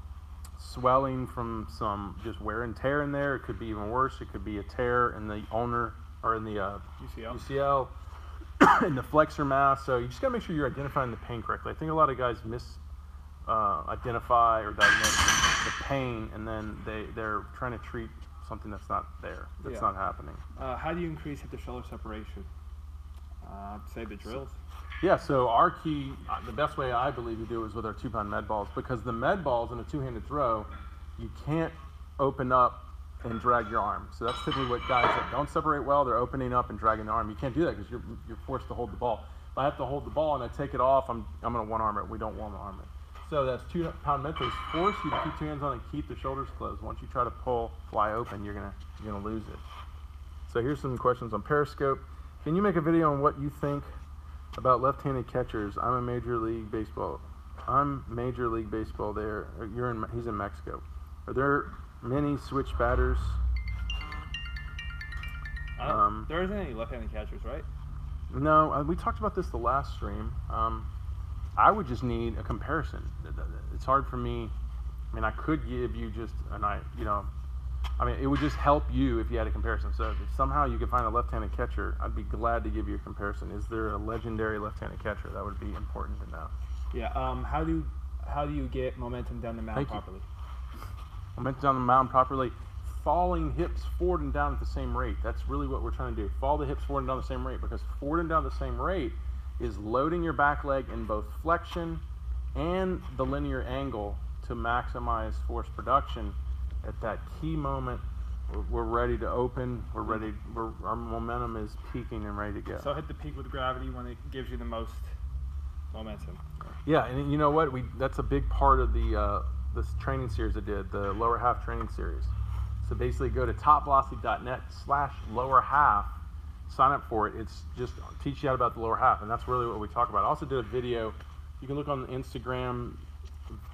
swelling from some just wear and tear in there. It could be even worse. It could be a tear in the ulnar or in the UCL in the flexor mass. So you just got to make sure you're identifying the pain correctly. I think a lot of guys identify or diagnose the pain, and then they're trying to treat something that's not there, that's not happening. How do you increase hip to shoulder separation? Say the drills. Yeah, so our key, the best way I believe to do it is with our 2-pound med balls, because the med balls in a 2-handed throw, you can't open up and drag your arm. So that's typically what guys that don't separate well, they're opening up and dragging the arm. You can't do that because you're forced to hold the ball. If I have to hold the ball and I take it off, I'm going to one-arm it. We don't one-arm it. So that's 2-pound med throws force you to keep 2 hands on and keep the shoulders closed. Once you try to pull, fly open, you're gonna lose it. So here's some questions on Periscope. Can you make a video on what you think about left-handed catchers? I'm Major League Baseball there. He's in Mexico. Are there many switch batters? There isn't any left-handed catchers, right? No, we talked about this the last stream. I would just need a comparison. It's hard for me. I mean, I could give you just it would just help you if you had a comparison. So if somehow you could find a left-handed catcher, I'd be glad to give you a comparison. Is there a legendary left-handed catcher? That would be important to know. Yeah. How do you get momentum down the mound properly? Momentum down the mound properly. Falling hips forward and down at the same rate. That's really what we're trying to do. Fall the hips forward and down the same rate, because forward and down the same rate is loading your back leg in both flexion and the linear angle to maximize force production. At that key moment, we're ready to open. Our momentum is peaking and ready to go. So hit the peak with gravity when it gives you the most momentum. Yeah, and you know what? That's a big part of this training series I did, the lower half training series. So basically, go to topvelocity.net/lower half. Sign up for it. It's just teach you out about the lower half, and that's really what we talk about. I also did a video. You can look on Instagram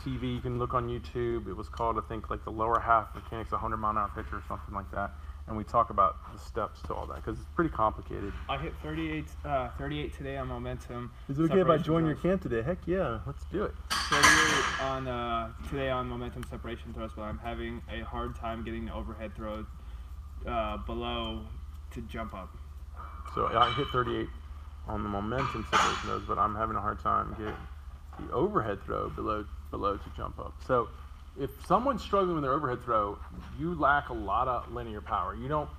TV, you can look on YouTube. It was called, I think, like the lower half mechanics, 100-mile-an-hour pitcher or something like that. And we talk about the steps to all that because it's pretty complicated. I hit 38 today on momentum. Is it okay if I join your camp today? Heck yeah, let's do it. 38 on today on momentum separation throws, but I'm having a hard time getting the overhead throw below to jump up. So I hit 38 on the momentum separation throws, but I'm having a hard time getting the overhead throw below to jump up. So if someone's struggling with their overhead throw, you lack a lot of linear power. You don't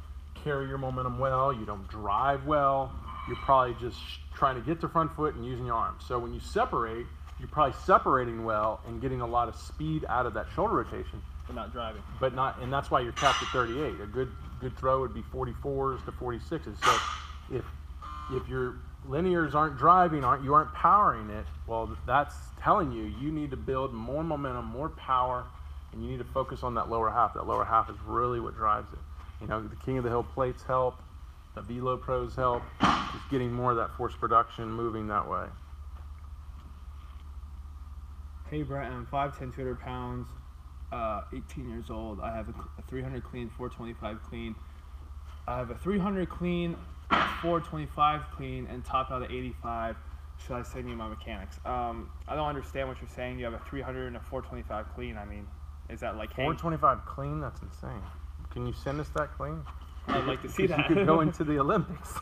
carry your momentum well, you don't drive well, you're probably just trying to get to front foot and using your arms. So when you separate, you're probably separating well and getting a lot of speed out of that shoulder rotation. But not driving. And that's why you're capped at 38. A good throw would be 44s to 46s. So if your linears aren't driving, you aren't powering it, well, that's telling you need to build more momentum, more power, and you need to focus on that lower half. That lower half is really what drives it. The King of the Hill plates help, the Velo Pros help, just getting more of that force production moving that way. Hey Brett, I'm 5'10", 200 pounds, 18 years old. I have a 300 clean, 425 clean. I have a 300 clean, a 425 clean, and top out at 85. Should I send you my mechanics? I don't understand what you're saying. You have a 300 and a 425 clean. I mean, is that like 425 clean? That's insane. Can you send us that clean? I'd like to see that. You could go into the Olympics.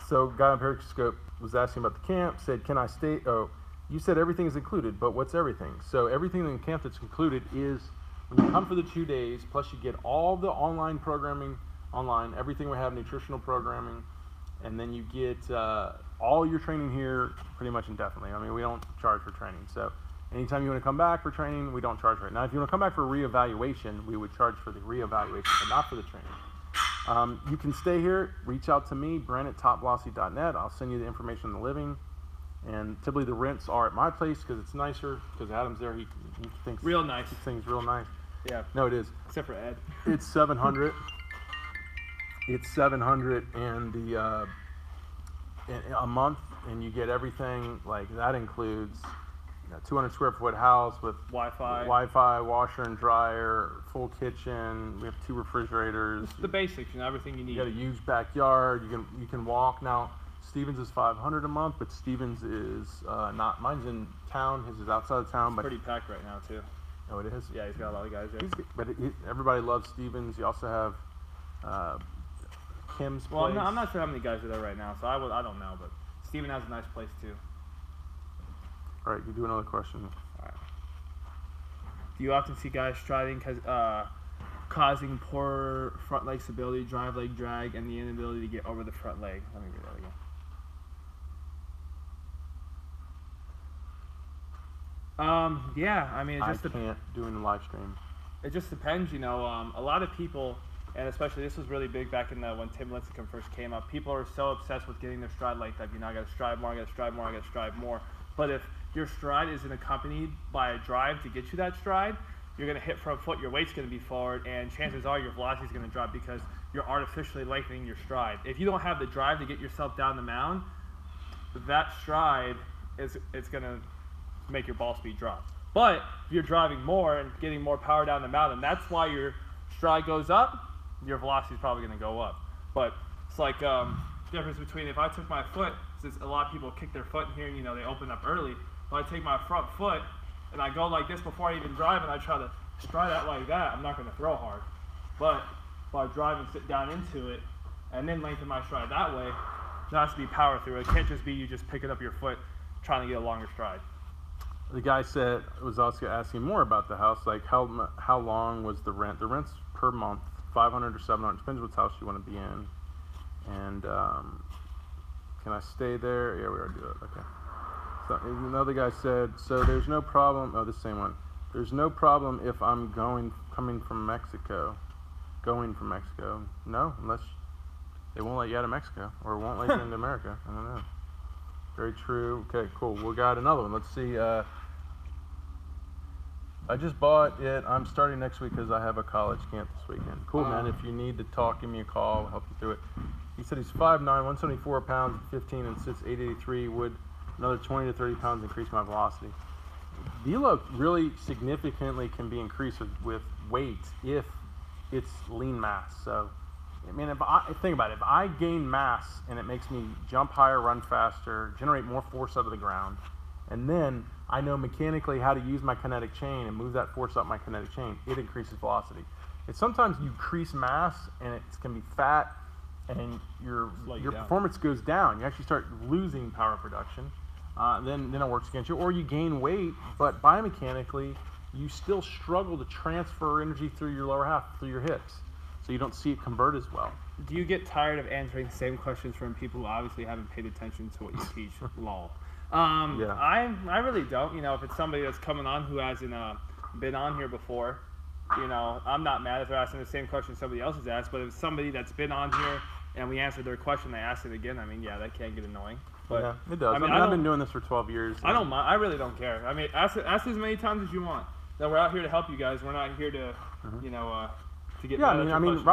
So, guy on Periscope was asking about the camp. Said, "Can I stay?" Oh, you said everything is included, but what's everything? So everything in the camp that's included is when you come for the 2 days, plus you get all the online programming online, everything we have, nutritional programming, and then you get all your training here pretty much indefinitely. I mean, we don't charge for training. So anytime you want to come back for training, we don't charge for it. Now, if you want to come back for reevaluation, we would charge for the reevaluation, but not for the training. You can stay here, reach out to me, Brent@topvelocity.net. I'll send you the information on the living. And typically the rents are at my place because it's nicer, because Adam's there. He thinks Real nice. He thinks real nice. Yeah. No, it is. Except for Ed. It's $700. It's $700 and a month, and you get everything. Like that includes 200 square foot house with Wi-Fi, washer and dryer, full kitchen. We have 2 refrigerators. It's the basics, everything you need. You got a huge backyard. You can walk now. Stevens is $500 a month, but Stevens is not. Mine's in town. His is outside of town. But pretty packed right now too. Oh, it is. Yeah, he's got a lot of guys there. Everybody loves Stevens. You also have Kim's place. Well, I'm not sure how many guys are there right now, so I don't know. But Steven has a nice place too. All right, you do another question. All right. Do you often see guys striding causing poor front leg stability, drive leg drag, and the inability to get over the front leg? Let me read that again. Yeah, I mean, I can't do in the live stream. It just depends, a lot of people, and especially this was really big back in when Tim Lincecum first came up. People are so obsessed with getting their stride length up. I got to stride more, I got to stride more, I got to stride more. But if your stride isn't accompanied by a drive to get you that stride, you're going to hit front foot, your weight's going to be forward, and chances are your velocity is going to drop because you're artificially lengthening your stride. If you don't have the drive to get yourself down the mound, that stride it's going to make your ball speed drop. But if you're driving more and getting more power down the mountain, that's why your stride goes up, your velocity is probably going to go up. But it's like difference between if I took my foot, since a lot of people kick their foot in here and they open up early, if I take my front foot and I go like this before I even drive and I try to stride out like that, I'm not going to throw hard. But if I drive and sit down into it and then lengthen my stride that way, there has to be power through it. It can't just be you just picking up your foot trying to get a longer stride. The guy was also asking more about the house, like how long was the rent? The rent's per month, $500 or $700, depends what house you want to be in. And can I stay there? Yeah, we already did it. Okay. So another guy said, so there's no problem. Oh, this same one. There's no problem if I'm coming from Mexico. Going from Mexico. No, unless they won't let you out of Mexico or won't let you into America. I don't know. Very true. Okay, cool. We got another one. Let's see. I just bought it. I'm starting next week because I have a college camp this weekend. Cool, man. If you need to talk, give me a call. I'll help you through it. He said he's 5'9", 174 pounds, 15, and sits 883. Would another 20 to 30 pounds increase my velocity? Velo really significantly can be increased with weight if it's lean mass. So, I mean, think about it. If I gain mass and it makes me jump higher, run faster, generate more force out of the ground, and then I know mechanically how to use my kinetic chain and move that force up my kinetic chain, it increases velocity. It's sometimes you increase mass and it can be fat and your performance goes down. You actually start losing power production. Then it works against you. Or you gain weight, but biomechanically, you still struggle to transfer energy through your lower half, through your hips. So you don't see it convert as well. Do you get tired of answering the same questions from people who obviously haven't paid attention to what you teach? Lol. Yeah. I really don't. If it's somebody that's coming on who hasn't been on here before, I'm not mad if they're asking the same question somebody else has asked. But if it's somebody that's been on here and we answered their question, they ask it again. I mean, yeah, that can get annoying. But yeah, it does. I've been doing this for 12 years. I don't mind. I really don't care. I mean, ask as many times as you want. That we're out here to help you guys. We're not here to, to get. Yeah, I mean,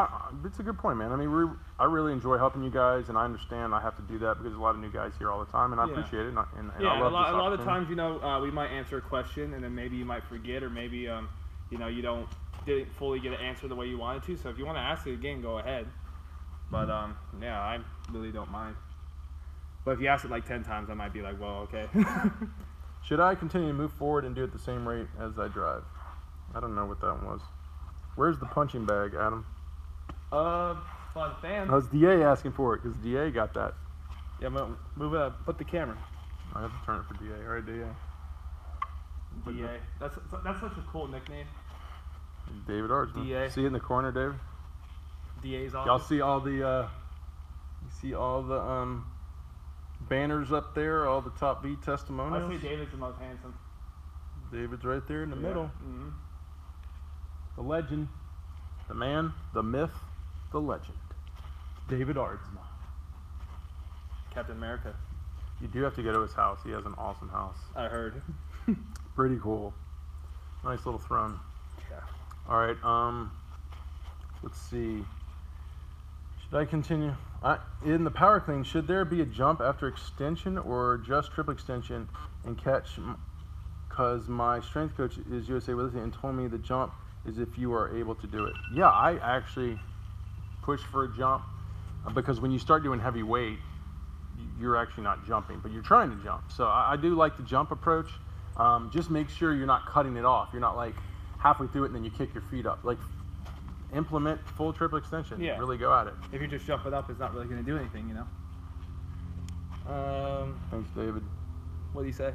it's a good point, man. I mean, I really enjoy helping you guys, and I understand I have to do that because there's a lot of new guys here all the time, and I appreciate it. And I love a lot of times, we might answer a question, and then maybe you might forget, or maybe, you don't didn't fully get an answer the way you wanted to. So if you want to ask it again, go ahead. But yeah, I really don't mind. But if you ask it like 10 times, I might be like, well, okay. Should I continue to move forward and do it the same rate as I drive? I don't know what that one was. Where's the punching bag, Adam? Fun fan. I was DA asking for it because DA got that. Yeah, move it up. Put the camera. I have to turn it for DA. All right, DA. DA. That's such a cool nickname. David Artsman. DA. See it in the corner, David? DA's office. Y'all see all the banners up there, all the top V testimonials? I say David's the most handsome. David's right there in the middle. Mm-hmm. The legend, the man, the myth, the legend. David Artsman. Captain America. You do have to go to his house. He has an awesome house. I heard. Pretty cool. Nice little throne. Yeah. All right. Let's see. Should I continue? In the power clean, should there be a jump after extension or just triple extension and catch? Because my strength coach is USA with us and told me the jump is if you are able to do it. Yeah, I actually push for a jump because when you start doing heavy weight, you're actually not jumping, but you're trying to jump. So I do like the jump approach. Just make sure you're not cutting it off. You're not like halfway through it and then you kick your feet up. Like implement full triple extension. Yeah. Really go at it. If you're just jumping up, it's not really going to do anything, you know. Thanks, David. What do you say?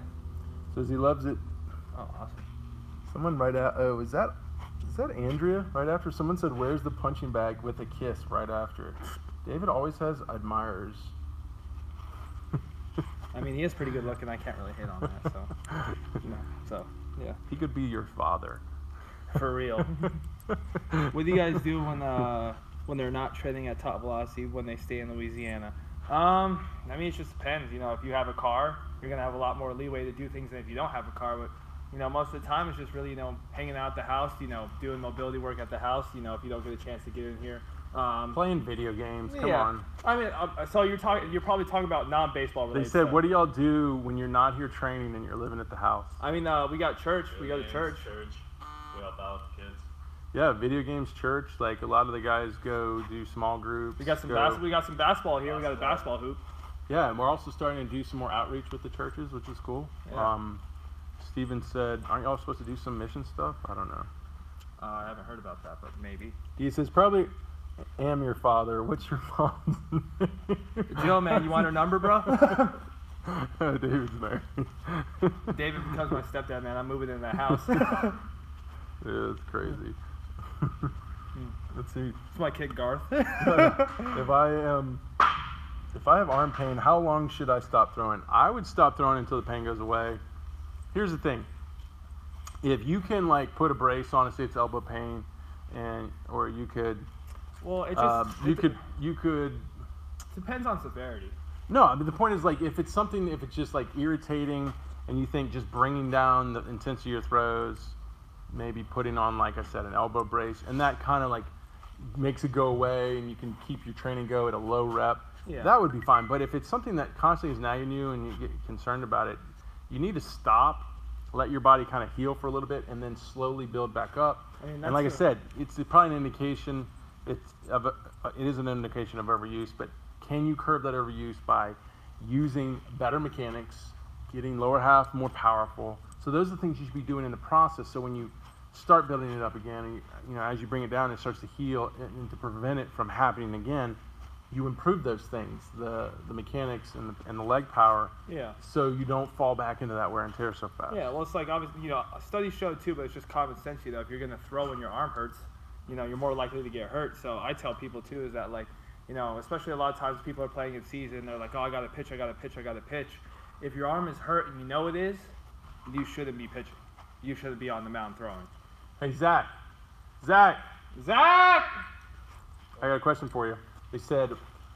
Says he loves it. Oh, awesome. Someone right out. Oh, is that Andrea? Right after someone said, "Where's the punching bag?" with a kiss right after. David always has admirers. I mean, he is pretty good looking. I can't really hit on that. So, you know, so yeah. He could be your father. For real. What do you guys do when they're not training at top velocity when they stay in Louisiana? I mean, it just depends. You know, if you have a car, you're gonna have a lot more leeway to do things than if you don't have a car. But you know, most of the time it's just really, you know, hanging out at the house. You know, doing mobility work at the house. You know, if you don't get a chance to get in here. Playing video games. Come yeah. on. I mean, so you're probably talking about non-baseball related. They said, stuff. "What do y'all do when you're not here training and you're living at the house?" I mean, we got church. We go to church. We help out with the kids. Yeah, video games, church. Like a lot of the guys go do small groups. We got some we got some basketball here. We got a basketball hoop. Yeah, and we're also starting to do some more outreach with the churches, which is cool. Yeah. Steven said, "Aren't y'all supposed to do some mission stuff?" I don't know. I haven't heard about that, but maybe. He says, "Probably am your father. What's your mom's name?" Joe, man, you want her number, bro? David's married. David becomes my stepdad, man. I'm moving in that house. Yeah, it's crazy. Let's see. It's my kid, Garth. If I have arm pain, how long should I stop throwing? I would stop throwing until the pain goes away. Here's the thing. If you can like put a brace on, say it's elbow pain, or you could. Well, it just you could. Depends on severity. No, I mean the point is like if it's just like irritating, and you think just bringing down the intensity of your throws, maybe putting on, like I said, an elbow brace, and that kind of like makes it go away, and you can keep your training go at a low rep. Yeah. That would be fine. But if it's something that constantly is nagging you and you get concerned about it, you need to stop, let your body kind of heal for a little bit, and then slowly build back up. I mean, and like I said, it's probably an indication. It is an indication of overuse, but can you curb that overuse by using better mechanics, getting lower half more powerful? So those are the things you should be doing in the process. So when you start building it up again, and you know, as you bring it down, it starts to heal, and to prevent it from happening again, you improve those things, the mechanics and the leg power. Yeah. So you don't fall back into that wear and tear so fast. Yeah. Well, it's like obviously, you know, studies show too, but it's just common sense. You know, if you're gonna throw when your arm hurts, you know, you're more likely to get hurt. So I tell people too is that, like, you know, especially a lot of times people are playing in season, they're like, oh, I got to pitch. If your arm is hurt and you know it is, you shouldn't be pitching. You shouldn't be on the mound throwing. Hey, Zach! I got a question for you. They said,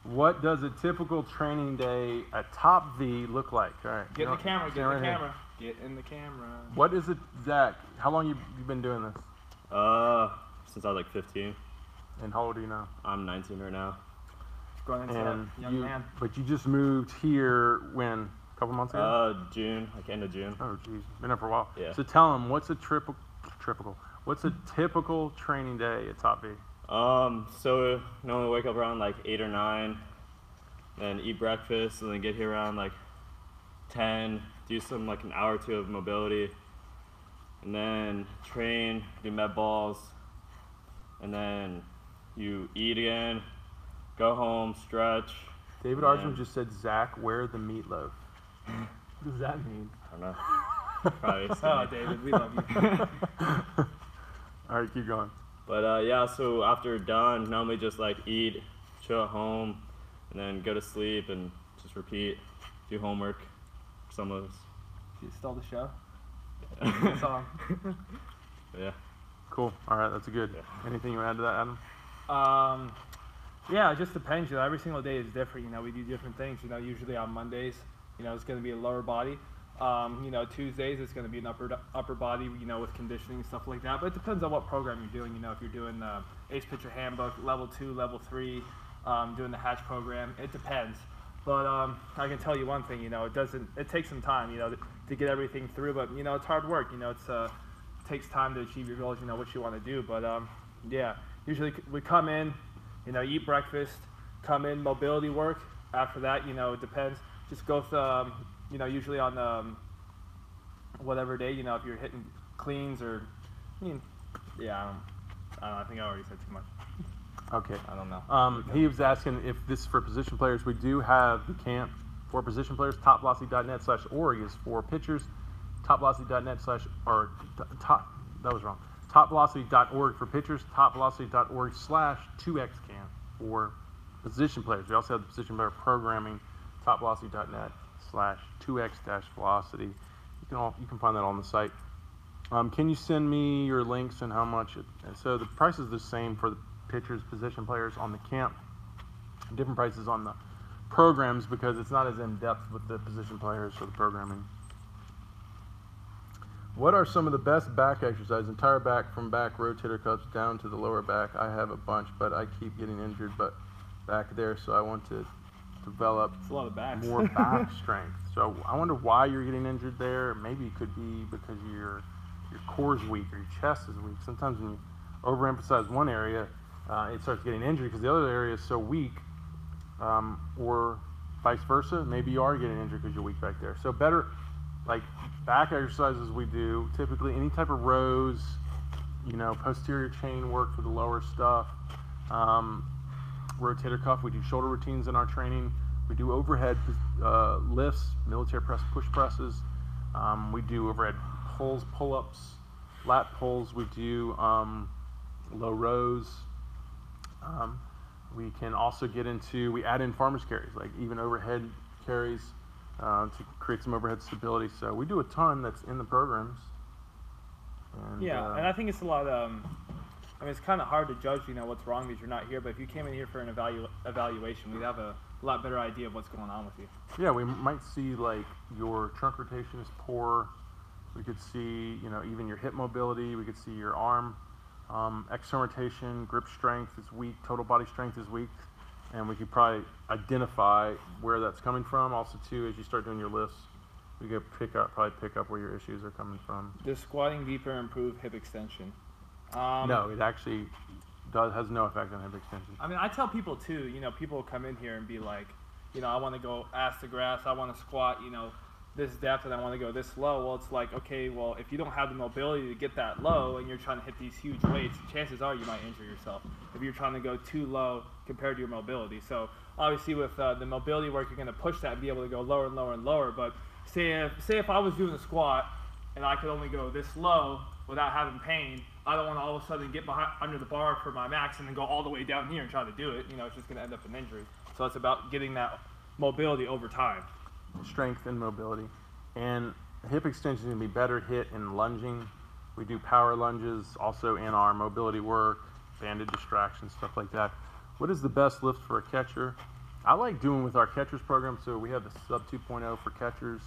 what does a typical training day at Top V look like? All right. Get in the camera. Get in the right camera. Get in the camera. What is it, Zach? How long you been doing this? Since I was like 15. And how old are you now? I'm 19 right now. Going into that young man. But you just moved here when? A couple months ago? June, like end of June. Oh, geez. Been there for a while. Yeah. So tell them, what's a What's a typical training day at Top V? So normally wake up around like 8 or 9, then eat breakfast, and then get here around like 10, do some like an hour or 2 of mobility, and then train, do med balls, and then you eat again, go home, stretch. David Arsman just said, Zach, where the meatloaf? What does that mean? I don't know. Probably Oh, David, we love you. All right, keep going. But yeah, so after done, normally just like eat, chill at home, and then go to sleep and just repeat, do homework. Some of us. You stole the show? Good song. Yeah. Cool. All right, that's good. Yeah. Anything you add to that, Adam? Yeah, it just depends. You know, every single day is different. You know, we do different things. You know, usually on Mondays, you know, it's going to be a lower body. You know, Tuesdays it's going to be an upper body. You know, with conditioning and stuff like that. But it depends on what program you're doing. You know, if you're doing Ace Pitcher Handbook, Level 2, Level 3, doing the Hatch program, it depends. But I can tell you one thing. You know, it takes some time. You know, to get everything through. But you know, it's hard work. You know, it takes time to achieve your goals. You know what you want to do. But yeah, usually we come in. You know, eat breakfast, come in, mobility work. After that, you know, it depends. Just go with, you know, usually on whatever day, you know, if you're hitting cleans or, yeah, I don't know. I think I already said too much. Okay. I don't know. He was asking if this is for position players. We do have the camp for position players. topvelocity.net/org is for pitchers. Topvelocity.net/ or top. That was wrong. Topvelocity.org for pitchers. Topvelocity.org/2xcamp for position players. We also have the position player programming. Topvelocity.net/2x-velocity. You can find that on the site. Can you send me your links and how much? So the price is the same for the pitchers, position players on the camp. Different prices on the programs because it's not as in depth with the position players or the programming. What are some of the best back exercises? Entire back, from back rotator cuffs down to the lower back. I have a bunch, but I keep getting injured back there, so I want to develop It's a lot of backs. more back strength. So I wonder why you're getting injured there. Maybe it could be because your core is weak or your chest is weak. Sometimes when you overemphasize one area, it starts getting injured because the other area is so weak, or vice versa. Maybe you are getting injured because you're weak back there. So better, like back exercises we do, typically any type of rows, you know, posterior chain work for the lower stuff, rotator cuff. We do shoulder routines in our training. We do overhead lifts, military press, push presses. We do overhead pulls, pull-ups, lat pulls. We do low rows. We can also we add in farmer's carries, like even overhead carries to create some overhead stability. So we do a ton that's in the programs. And, and I think it's a lot. I mean, it's kind of hard to judge, you know, what's wrong because you're not here. But if you came in here for an evaluation, we'd have a lot better idea of what's going on with you. Yeah, we might see like your trunk rotation is poor. We could see, you know, even your hip mobility. We could see your arm external rotation, grip strength is weak, total body strength is weak, and we could probably identify where that's coming from. Also, too, as you start doing your lifts, we could pick up where your issues are coming from. Does squatting deeper improve hip extension? No, it actually has no effect on hip extension. I mean, I tell people too, you know, people come in here and be like, you know, I want to go ass to grass, I want to squat, you know, this depth and I want to go this low. Well, it's like, okay, well, if you don't have the mobility to get that low and you're trying to hit these huge weights, chances are you might injure yourself if you're trying to go too low compared to your mobility. So obviously with the mobility work, you're going to push that and be able to go lower and lower and lower. But say if I was doing a squat and I could only go this low without having pain, I don't want to all of a sudden get under the bar for my max and then go all the way down here and try to do it. You know, it's just going to end up in injury. So it's about getting that mobility over time. Strength and mobility. And hip extension is going to be better hit in lunging. We do power lunges, also in our mobility work, banded distraction, stuff like that. What is the best lift for a catcher? I like doing with our catchers program, so we have the sub 2.0 for catchers.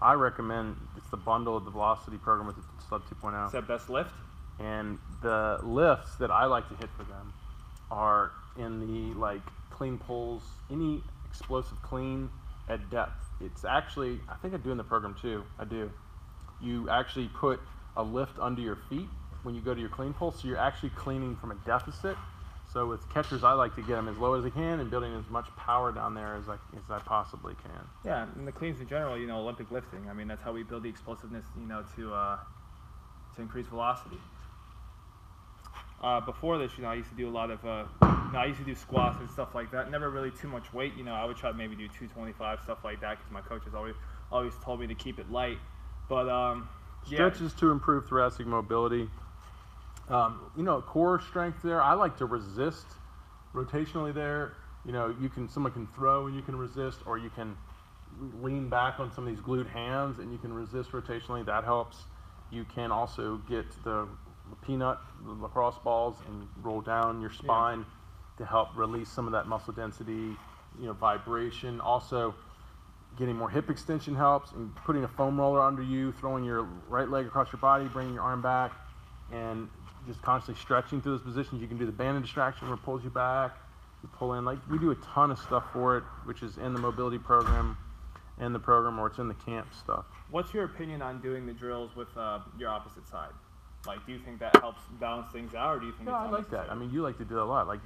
I recommend it's the bundle of the velocity program with the sub 2.0. Is that best lift? And the lifts that I like to hit for them are in the like clean pulls, any explosive clean at depth. It's actually, I think I do in the program too. I do. You actually put a lift under your feet when you go to your clean pull, so you're actually cleaning from a deficit. So with catchers, I like to get them as low as I can and building as much power down there as I possibly can. Yeah, and the cleans in general, Olympic lifting. I mean, that's how we build the explosiveness, to increase velocity. Before this, I used to do a lot of, I used to do squats and stuff like that. Never really too much weight. I would try to maybe do 225, stuff like that, because my coaches always told me to keep it light. But stretches to improve thoracic mobility. Core strength there. I like to resist rotationally there. Someone can throw and you can resist, or you can lean back on some of these glued hands and you can resist rotationally. That helps. You can also get the lacrosse balls and roll down your spine to help release some of that muscle density, vibration. Also, getting more hip extension helps, and putting a foam roller under you, throwing your right leg across your body, bringing your arm back, and just constantly stretching through those positions. You can do the banded distraction where it pulls you back, you pull in. Like, we do a ton of stuff for it, which is in the mobility program, or it's in the camp stuff. What's your opinion on doing the drills with your opposite side? Like, do you think that helps balance things out, or do you think I like that. I mean, you like to do that a lot. Like,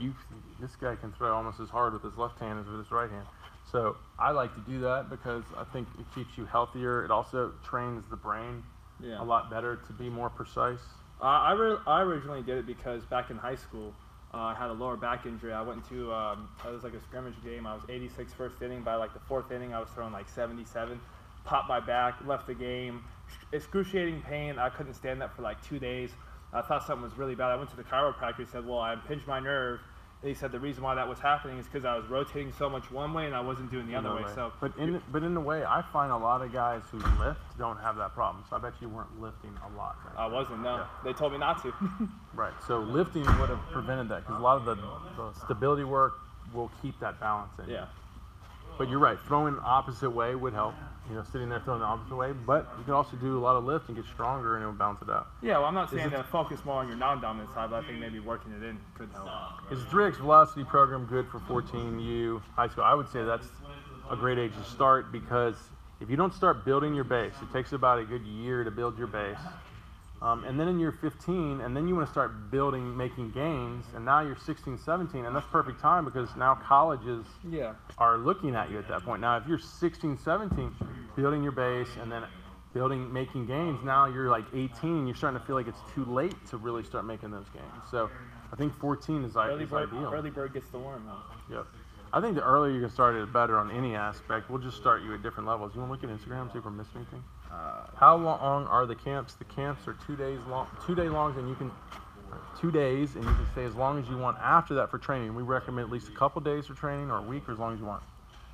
this guy can throw almost as hard with his left hand as with his right hand. So I like to do that because I think it keeps you healthier. It also trains the brain a lot better to be more precise. I originally did it because back in high school, I had a lower back injury. I went to, it was like a scrimmage game. I was 86 first inning. By like the fourth inning, I was throwing like 77. Popped my back, left the game. Excruciating pain. I couldn't stand that for like 2 days. I thought something was really bad. I went to the chiropractor. He said, well, I pinched my nerve. And he said the reason why that was happening is because I was rotating so much one way and I wasn't doing the other way. So, but in a way, I find a lot of guys who lift don't have that problem. So I bet you weren't lifting a lot. I wasn't. No, they told me not to. Right. So lifting would have prevented that, because a lot of the stability work will keep that balance in. Yeah. But you're right. Throwing the opposite way would help. Sitting there throwing the opposite way. But you can also do a lot of lift and get stronger, and it will balance it out. Yeah, well, I'm not saying to focus more on your non-dominant side, but I think maybe working it in could help. Is the 3X velocity program good for 14U high school? I would say that's a great age to start, because if you don't start building your base, it takes about a good year to build your base. And then in year 15, and then you want to start making gains, and now you're 16, 17, and that's perfect time, because now colleges are looking at you at that point. Now, if you're 16, 17, building your base, and then making gains, now you're like 18, you're starting to feel like it's too late to really start making those gains. So I think 14 is ideal. Early bird gets the worm. Yep. I think the earlier you can start it, better on any aspect. We'll just start you at different levels. You want to look at Instagram, see if we're missing anything? How long are the camps? The camps are 2 days long, 2 day longs, and you can 2 days, and you can stay as long as you want after that for training. We recommend at least a couple days for training, or a week, or as long as you want.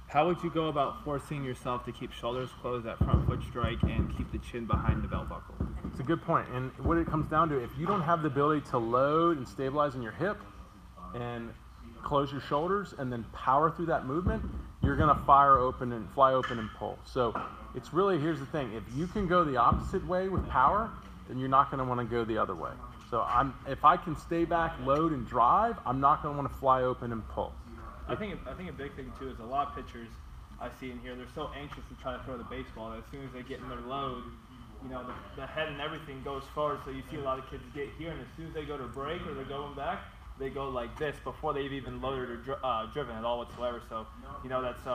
How would you go about forcing yourself to keep shoulders closed at front foot strike and keep the chin behind the belt buckle? It's a good point. And what it comes down to, if you don't have the ability to load and stabilize in your hip and close your shoulders and then power through that movement, you're going to fly open and pull. So it's really, here's the thing, if you can go the opposite way with power, then you're not going to want to go the other way. So if I can stay back, load, and drive, I'm not going to want to fly open and pull. I think a big thing too is a lot of pitchers I see in here, they're so anxious to try to throw the baseball that as soon as they get in their load, the head and everything goes forward. So you see a lot of kids get here, and as soon as they go to break or they're going back, they go like this before they've even loaded or driven at all whatsoever. So that's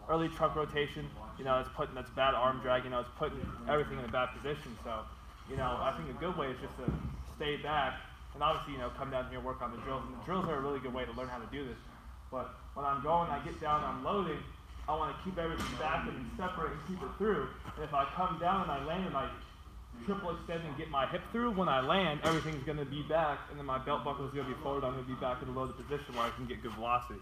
early truck rotation. That's bad arm drag. It's putting everything in a bad position. So I think a good way is just to stay back and obviously come down here and work on the drills. And the drills are a really good way to learn how to do this. But when I'm going, I get down, I'm loading, I want to keep everything back and separate and keep it through. And if I come down and I land and I triple extend and get my hip through, when I land, everything's going to be back, and then my belt buckle is going to be forward. I'm going to be back in a loaded position where I can get good velocity.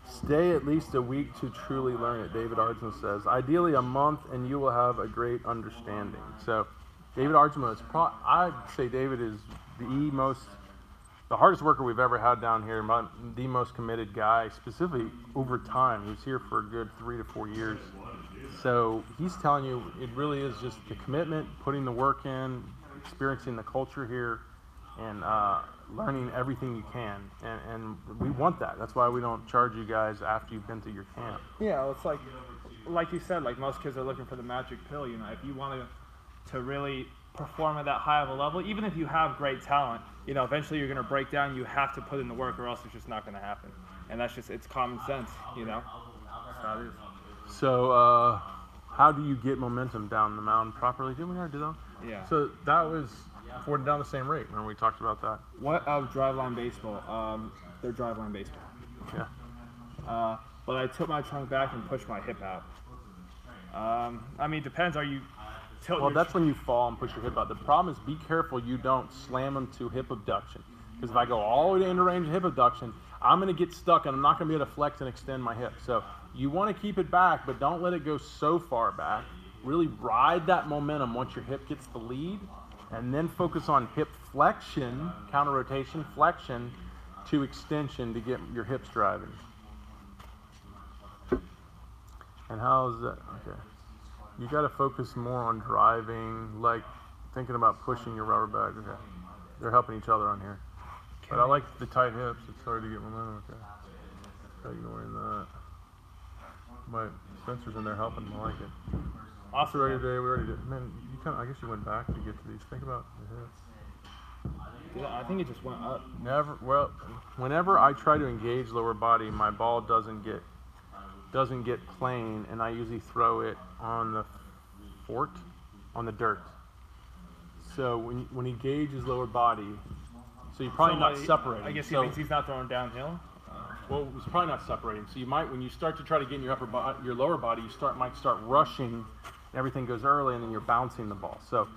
Stay at least a week to truly learn it, David Ardsma says. Ideally a month, and you will have a great understanding. So David Ardsma I'd say David is the hardest worker we've ever had down here, the most committed guy, specifically over time. He was here for a good 3 to 4 years. So he's telling you it really is just the commitment, putting the work in, experiencing the culture here, and learning everything you can. And we want that. That's why we don't charge you guys after you've been through your camp. Yeah, it's like you said, like most kids are looking for the magic pill. If you want to really perform at that high of a level, even if you have great talent, eventually you're going to break down. You have to put in the work, or else it's just not going to happen. And it's common sense, That's how it is. So, how do you get momentum down the mound properly? Did we already do that? Yeah. So that was forward down the same rate. Remember we talked about that? What of driveline baseball? They're driveline baseball. Yeah. But I tilt my trunk back and push my hip out. It depends. Are you tilt? Well, that's when you fall and push your hip out. The problem is be careful you don't slam them to hip abduction. Because if I go all the way to end range of hip abduction, I'm going to get stuck and I'm not going to be able to flex and extend my hip. So you want to keep it back, but don't let it go so far back. Really ride that momentum once your hip gets the lead, and then focus on hip flexion, counter rotation, flexion to extension to get your hips driving. And how is that? Okay. You got to focus more on driving, like thinking about pushing your rubber bag. Okay. They're helping each other on here. But I like the tight hips. It's hard to get momentum. Okay. So ignoring that. But Spencer's in there helping. I like it. Awesome. Ready today. We already did. Man, I guess you went back to get to these. Think about the hips. Yeah, I think it just went up. Whenever I try to engage lower body, my ball doesn't get plane, and I usually throw it on the fort, on the dirt. So when he engages lower body, so you're probably not separating. I guess he thinks he's not throwing downhill. Well, it's probably not separating. So you might, when you start to try to get in your lower body, might start rushing, and everything goes early, and then you're bouncing the ball. So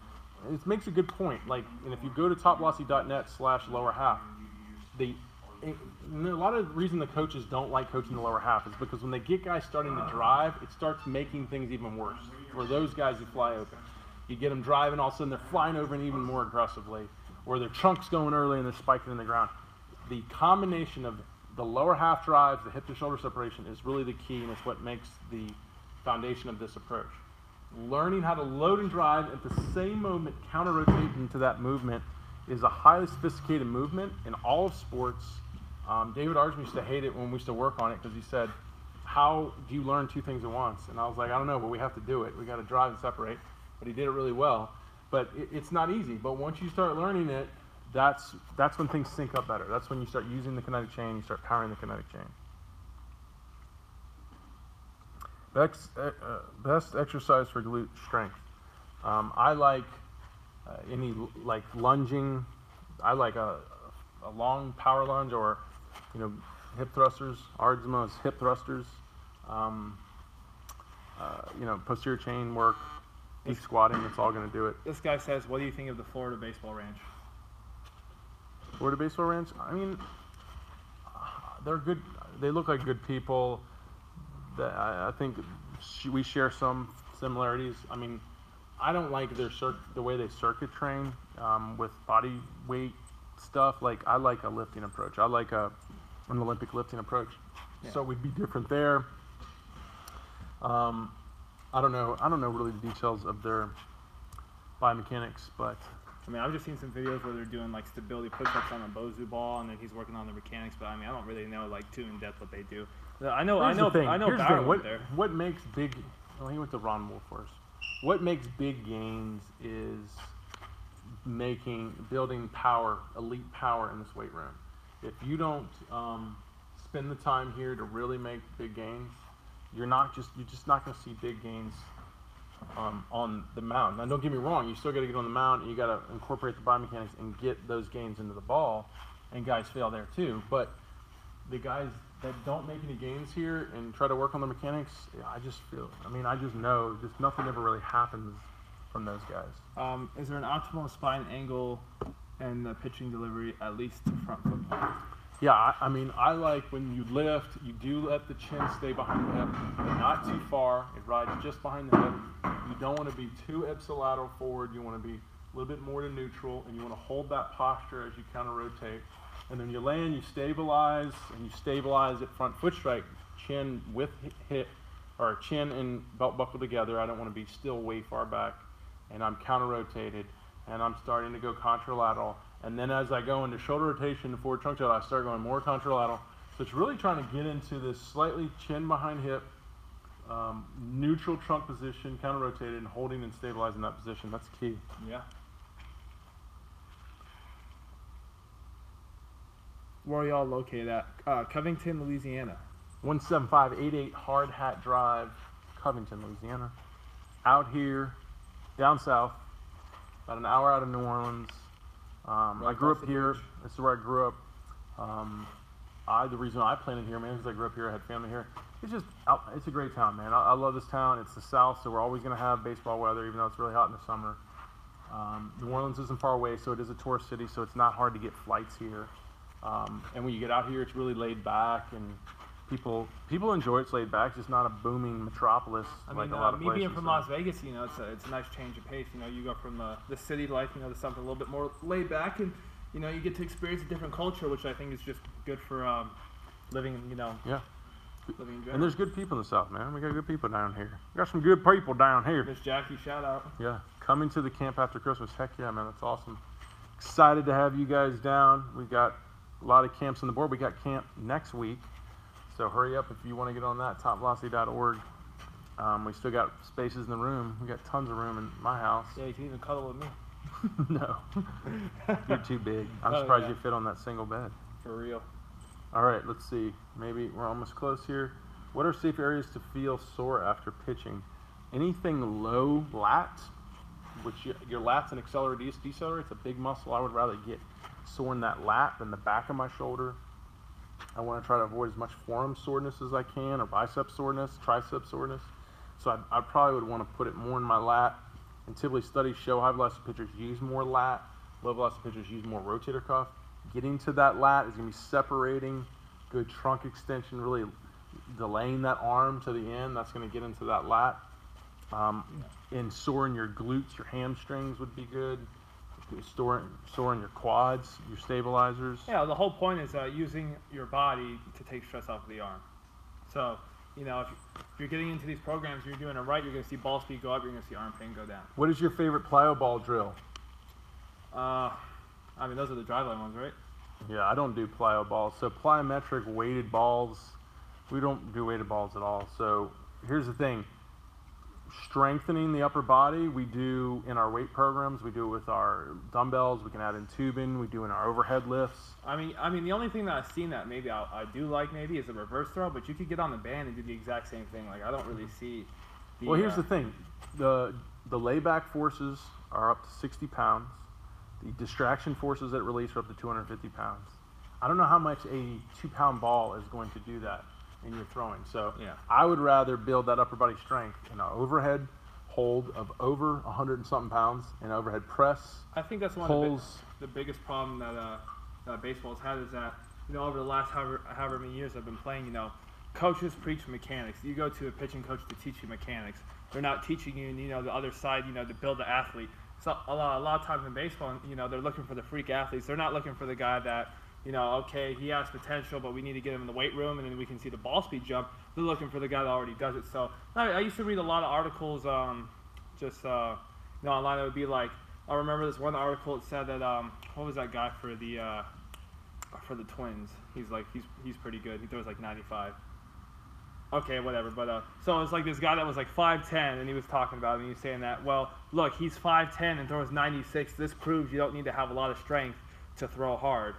it makes a good point. And if you go to topvelocity.net/lower half, a lot of the reason the coaches don't like coaching the lower half is because when they get guys starting to drive, it starts making things even worse for those guys who fly open. You get them driving, all of a sudden they're flying over and even more aggressively, or their trunk's going early and they're spiking in the ground. The combination of the lower half drives, the hip to shoulder separation is really the key, and it's what makes the foundation of this approach. Learning how to load and drive at the same moment, counter rotate into that movement, is a highly sophisticated movement in all of sports. David Arsman used to hate it when we used to work on it because he said, how do you learn two things at once? And I was like, I don't know, but we have to do it. We got to drive and separate. But he did it really well. But it's not easy. But once you start learning it, that's when things sync up better. That's when you start using the kinetic chain, you start powering the kinetic chain. Best exercise for glute strength. I like lunging. I like a long power lunge, or hip thrusters. Ardsma is hip thrusters. Posterior chain work, deep squatting. It's all going to do it. This guy says, what do you think of the Florida Baseball Ranch? Florida Baseball Ranch? I mean, they're good. They look like good people. I think we share some similarities. I mean, I don't like the way they circuit train with body weight stuff. I like a lifting approach. I like an Olympic lifting approach. Yeah. So we'd be different there. I don't know really the details of their biomechanics, but I've just seen some videos where they're doing stability push-ups on a Bozu ball, and then he's working on the mechanics. But I don't really know too in depth what they do. I know Barrett went there. What makes big? Well, he went to Ron Wolfors. What makes big gains is building power, elite power in this weight room. If you don't spend the time here to really make big gains, you're just not going to see big gains on the mound. Now, don't get me wrong. You still got to get on the mound, and you got to incorporate the biomechanics and get those gains into the ball. And guys fail there too. But the guys that don't make any gains here and try to work on the mechanics, I just know just nothing ever really happens from those guys. Is there an optimal spine angle and the pitching delivery, at least to front foot? Yeah, I like when you lift, you do let the chin stay behind the hip, but not too far. It rides just behind the hip. You don't want to be too ipsilateral forward. You want to be a little bit more to neutral, and you want to hold that posture as you counter rotate. And then you land, you stabilize, at front foot strike, chin with hip, or chin and belt buckle together. I don't want to be still way far back, and I'm counter rotated, and I'm starting to go contralateral. And then as I go into shoulder rotation and forward trunk shot, I start going more contralateral. So it's really trying to get into this slightly chin behind hip, neutral trunk position, counter rotated, and holding and stabilizing that position. That's key. Yeah. Where are y'all located at? Covington, Louisiana. 17588 Hard Hat Drive, Covington, Louisiana. Out here, down south, about an hour out of New Orleans. I grew up here. This is where I grew up. The reason I planted here, man, is I grew up here. I had family here. It's a great town, man. I love this town. It's the South, so we're always going to have baseball weather, even though it's really hot in the summer. New Orleans isn't far away, so it is a tourist city, so it's not hard to get flights here. And when you get out here, it's really laid back, and people enjoy it. It's laid back. It's just not a booming metropolis like a lot of places. Me being from Las Vegas, you know, it's a nice change of pace. You know, you go from the city life, you know, to something a little bit more laid back, and you know, you get to experience a different culture, which I think is just good for living. You know. Yeah. Living in general. And there's good people in the South, man. We got good people down here. We got some good people down here. Miss Jackie, shout out. Yeah. Coming to the camp after Christmas. Heck yeah, man. That's awesome. Excited to have you guys down. We got a lot of camps on the board. We got camp next week. So hurry up if you want to get on that, topvelocity.org. We still got spaces in the room. We got tons of room in my house. Yeah, you can even cuddle with me. No. You're too big. I'm surprised you fit on that single bed. For real. All right, let's see. Maybe we're almost close here. What are safe areas to feel sore after pitching? Anything low lat, which your lat's an accelerator, decelerator. It's a big muscle. I would rather get sore in that lat than the back of my shoulder. I want to try to avoid as much forearm soreness as I can, or bicep soreness, tricep soreness. So I probably would want to put it more in my lat. And typically studies show high velocity pitchers use more lat, low velocity pitchers use more rotator cuff. Getting to that lat is going to be separating, good trunk extension, really delaying that arm to the end. That's going to get into that lat. And soring your glutes, your hamstrings would be good. Soring your quads, your stabilizers. Yeah, the whole point is using your body to take stress off of the arm. So, you know, if you're getting into these programs, you're doing it right, you're going to see ball speed go up, you're going to see arm pain go down. What is your favorite plyo ball drill? I mean, those are the driveline ones, right? Yeah, I don't do plyo balls. So plyometric weighted balls, we don't do weighted balls at all. So here's the thing. Strengthening the upper body, we do in our weight programs. We do it with our dumbbells. We can add in tubing. We do in our overhead lifts. I mean, the only thing that I've seen that maybe I do like maybe is a reverse throw, but you could get on the band and do the exact same thing. Like, I don't really see. Well, here's the thing. The layback forces are up to 60 pounds. The distraction forces that release are up to 250 pounds. I don't know how much a 2-pound ball is going to do that in your throwing. So yeah. I would rather build that upper body strength in an overhead hold of over 100 and something pounds, and overhead press. I think that's one of the biggest problem that baseball's had is that, you know, over the last however many years I've been playing, you know, coaches preach mechanics. You go to a pitching coach to teach you mechanics. They're not teaching you, you know, the other side, you know, to build the athlete. So a lot of times in baseball, you know, they're looking for the freak athletes. They're not looking for the guy that, you know, okay, he has potential, but we need to get him in the weight room, and then we can see the ball speed jump. They're looking for the guy that already does it. So I used to read a lot of articles, you know, online that would be like, I remember this one article. It said that what was that guy for the Twins? He's pretty good. He throws like 95. Okay, whatever. But so it's like this guy that was like 5'10", and he was talking about it, and he was saying that, well, look, he's 5'10" and throws 96. This proves you don't need to have a lot of strength to throw hard,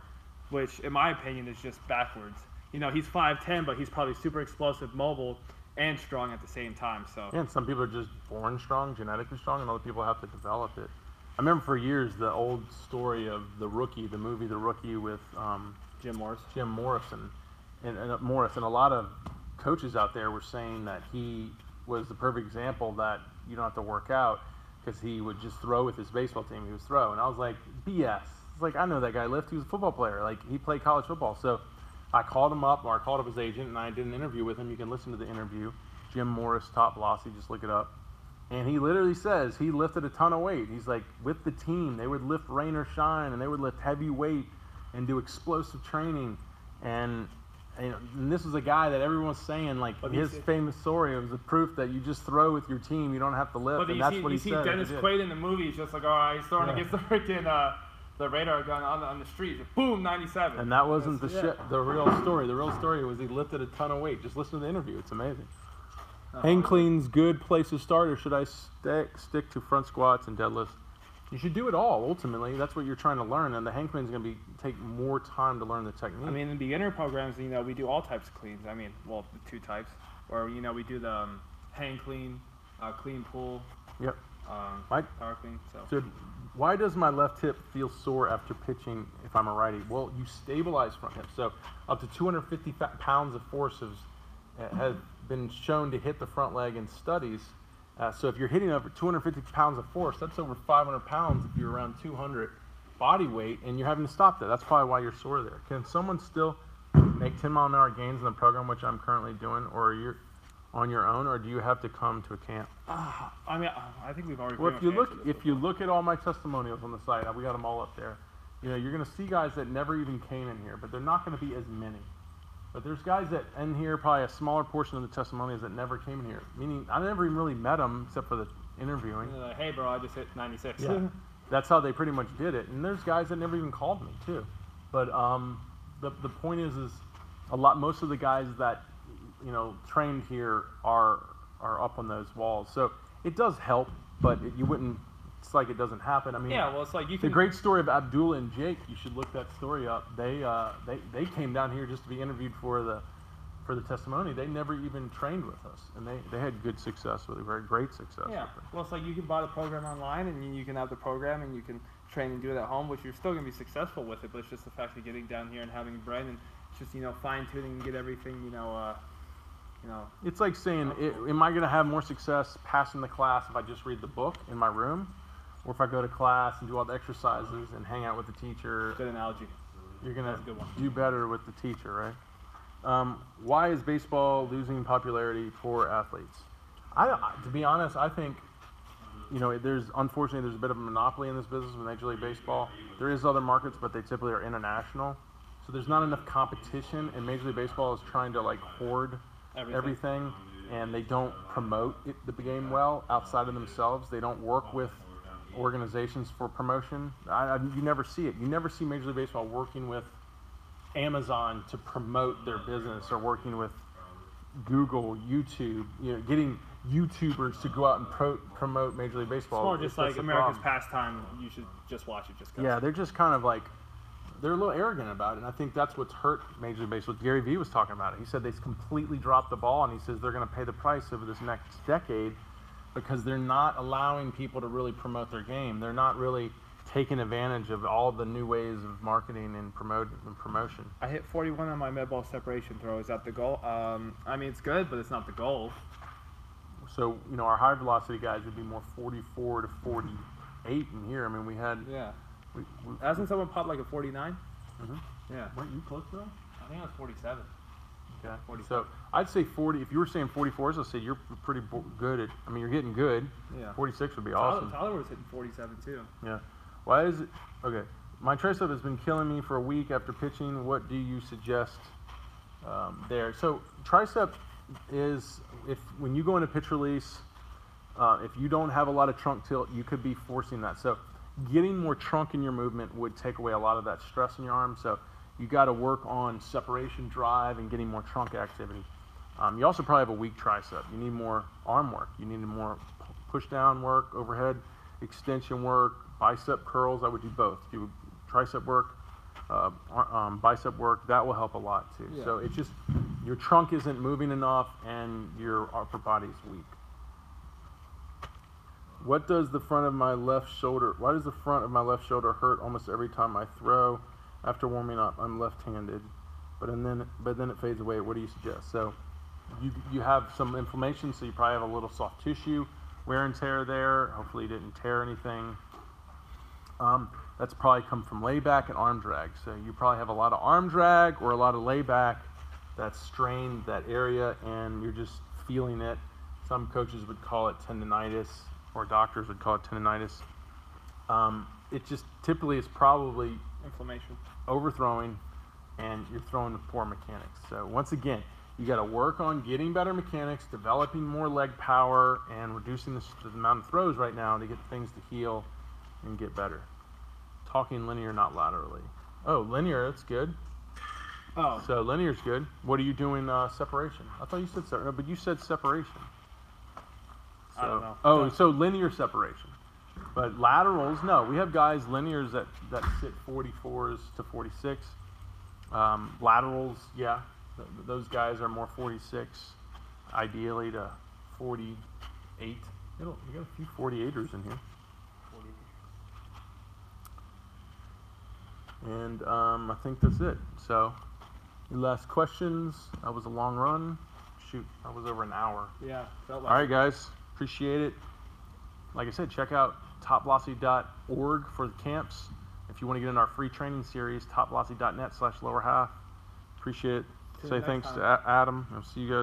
which, in my opinion, is just backwards. You know, he's 5'10", but he's probably super explosive, mobile, and strong at the same time. So yeah, and some people are just born strong, genetically strong, and other people have to develop it. I remember for years the old story of The Rookie, the movie The Rookie with Jim Morris, and a lot of coaches out there were saying that he was the perfect example that you don't have to work out because he would just throw with his baseball team. He was throw, and I was like, BS. It's like, I know that guy lived. He was a football player. Like, he played college football. So I called him up, or I called up his agent, and I did an interview with him. You can listen to the interview. Jim Morris, Top Velocity, just look it up. And he literally says he lifted a ton of weight. He's like, with the team, they would lift rain or shine, and they would lift heavy weight and do explosive training. And this was a guy that everyone was saying, like, his famous story, it was a proof that you just throw with your team, you don't have to lift, but and that's what he said. You see Dennis Quaid in the movie, he's just like, all right, he's throwing against the freaking the radar gun on the street. Boom, 97. And that wasn't the real story. The real story was he lifted a ton of weight. Just listen to the interview. It's amazing. Hang clean's good place to start, or should I stick to front squats and deadlifts? You should do it all. Ultimately, that's what you're trying to learn, and the hang clean is going to take more time to learn the technique. I mean, in beginner programs, we do all types of cleans. I mean, well, the 2 types, or we do the hang clean, clean pull, yep. Power clean. So, why does my left hip feel sore after pitching if I'm a righty? Well, you stabilize front hip. So, up to 250 pounds of force has been shown to hit the front leg in studies. So if you're hitting over 250 pounds of force, that's over 500 pounds if you're around 200 body weight, and you're having to stop that. That's probably why you're sore there. Can someone still make 10-mile-an-hour gains in the program, which I'm currently doing, or you're on your own, or do you have to come to a camp? I mean, I think we've already. Well, if you look at all my testimonials on the site, we got them all up there. You're going to see guys that never even came in here, but they're not going to be as many. But there's guys that in here, probably a smaller portion of the testimonials that never came in here. Meaning, I never even really met them except for the interviewing. Like, hey, bro, I just hit 96. Yeah. That's how they pretty much did it. And there's guys that never even called me too. But the point is most of the guys that trained here are up on those walls. So it does help, but you wouldn't. It's like it doesn't happen. I mean, yeah. Well, it's like you can. The great story of Abdullah and Jake. You should look that story up. They came down here just to be interviewed for the testimony. They never even trained with us, and they had good success with it, very great success. Yeah. Well, it's like you can buy the program online, and you can have the program, and you can train and do it at home, which you're still going to be successful with it. But it's just the fact of getting down here and having Brent, and just fine tuning and get everything It's like saying, am I going to have more success passing the class if I just read the book in my room, or if I go to class and do all the exercises and hang out with the teacher? Good analogy. You're going to do better with the teacher, right? Why is baseball losing popularity for athletes? To be honest, I think, unfortunately there's a bit of a monopoly in this business with Major League Baseball. There is other markets, but they typically are international. So there's not enough competition, and Major League Baseball is trying to hoard everything, and they don't promote the game well outside of themselves. They don't work with organizations for promotion. You never see it. You never see Major League Baseball working with Amazon to promote their business, or working with Google, YouTube, getting YouTubers to go out and promote Major League Baseball. It's more just like America's pastime. You should just watch it just because. Yeah, they're just kind of they're a little arrogant about it, and I think that's what's hurt Major League Baseball. Gary Vee was talking about it. He said they completely dropped the ball, and he says they're going to pay the price over this next decade because they're not allowing people to really promote their game. They're not really taking advantage of all the new ways of marketing and promotion. I hit 41 on my med ball separation throw. Is that the goal? I mean, it's good, but it's not the goal. So, our high velocity guys would be more 44 to 48 in here. I mean, we had... Yeah. Hasn't someone popped like a 49? Mm-hmm. Yeah. Weren't you close to that? I think I was 47. Okay. 47. So I'd say 40. If you were saying 44s, I'd say you're pretty good at. I mean, you're getting good. Yeah. 46 would be awesome. Tyler was hitting 47 too. Yeah. Why is it? Okay. My tricep has been killing me for a week after pitching. What do you suggest there? So tricep is when you go into pitch release, if you don't have a lot of trunk tilt, you could be forcing that. So getting more trunk in your movement would take away a lot of that stress in your arm. So you got to work on separation drive and getting more trunk activity. You also probably have a weak tricep. You need more arm work. You need more push down work, overhead extension work, bicep curls. I would do both. Do tricep work, bicep work. That will help a lot too. Yeah. So it's just your trunk isn't moving enough and your upper body is weak. Why does the front of my left shoulder hurt almost every time I throw? After warming up, I'm left-handed, but then it fades away. What do you suggest? So you have some inflammation, so you probably have a little soft tissue wear and tear there. Hopefully you didn't tear anything. That's probably come from layback and arm drag. So you probably have a lot of arm drag or a lot of layback that's strained that area, and you're just feeling it. Some coaches would call it tendonitis, or doctors would call it tendonitis. It just typically is probably inflammation, overthrowing, and you're throwing with poor mechanics. So once again, you got to work on getting better mechanics, developing more leg power, and reducing the amount of throws right now to get things to heal and get better. Talking linear, not laterally. Oh, linear, that's good. Oh. So linear's good. What are you doing separation? I thought you said separation, but you said separation. So, I don't know. Oh, so linear separation. But laterals, no. We have guys, linears, that sit 44s to 46. Laterals, yeah. Those guys are more 46, ideally to 48. We got a few 48ers in here. And I think that's it. So, any last questions? That was a long run. Shoot, that was over an hour. Yeah, felt like All right, guys. Appreciate it. Like I said, check out topvelocity.org for the camps. If you want to get in our free training series, topvelocity.net/lower half. Appreciate it. See you Say next thanks time. to Adam. I'll see you guys.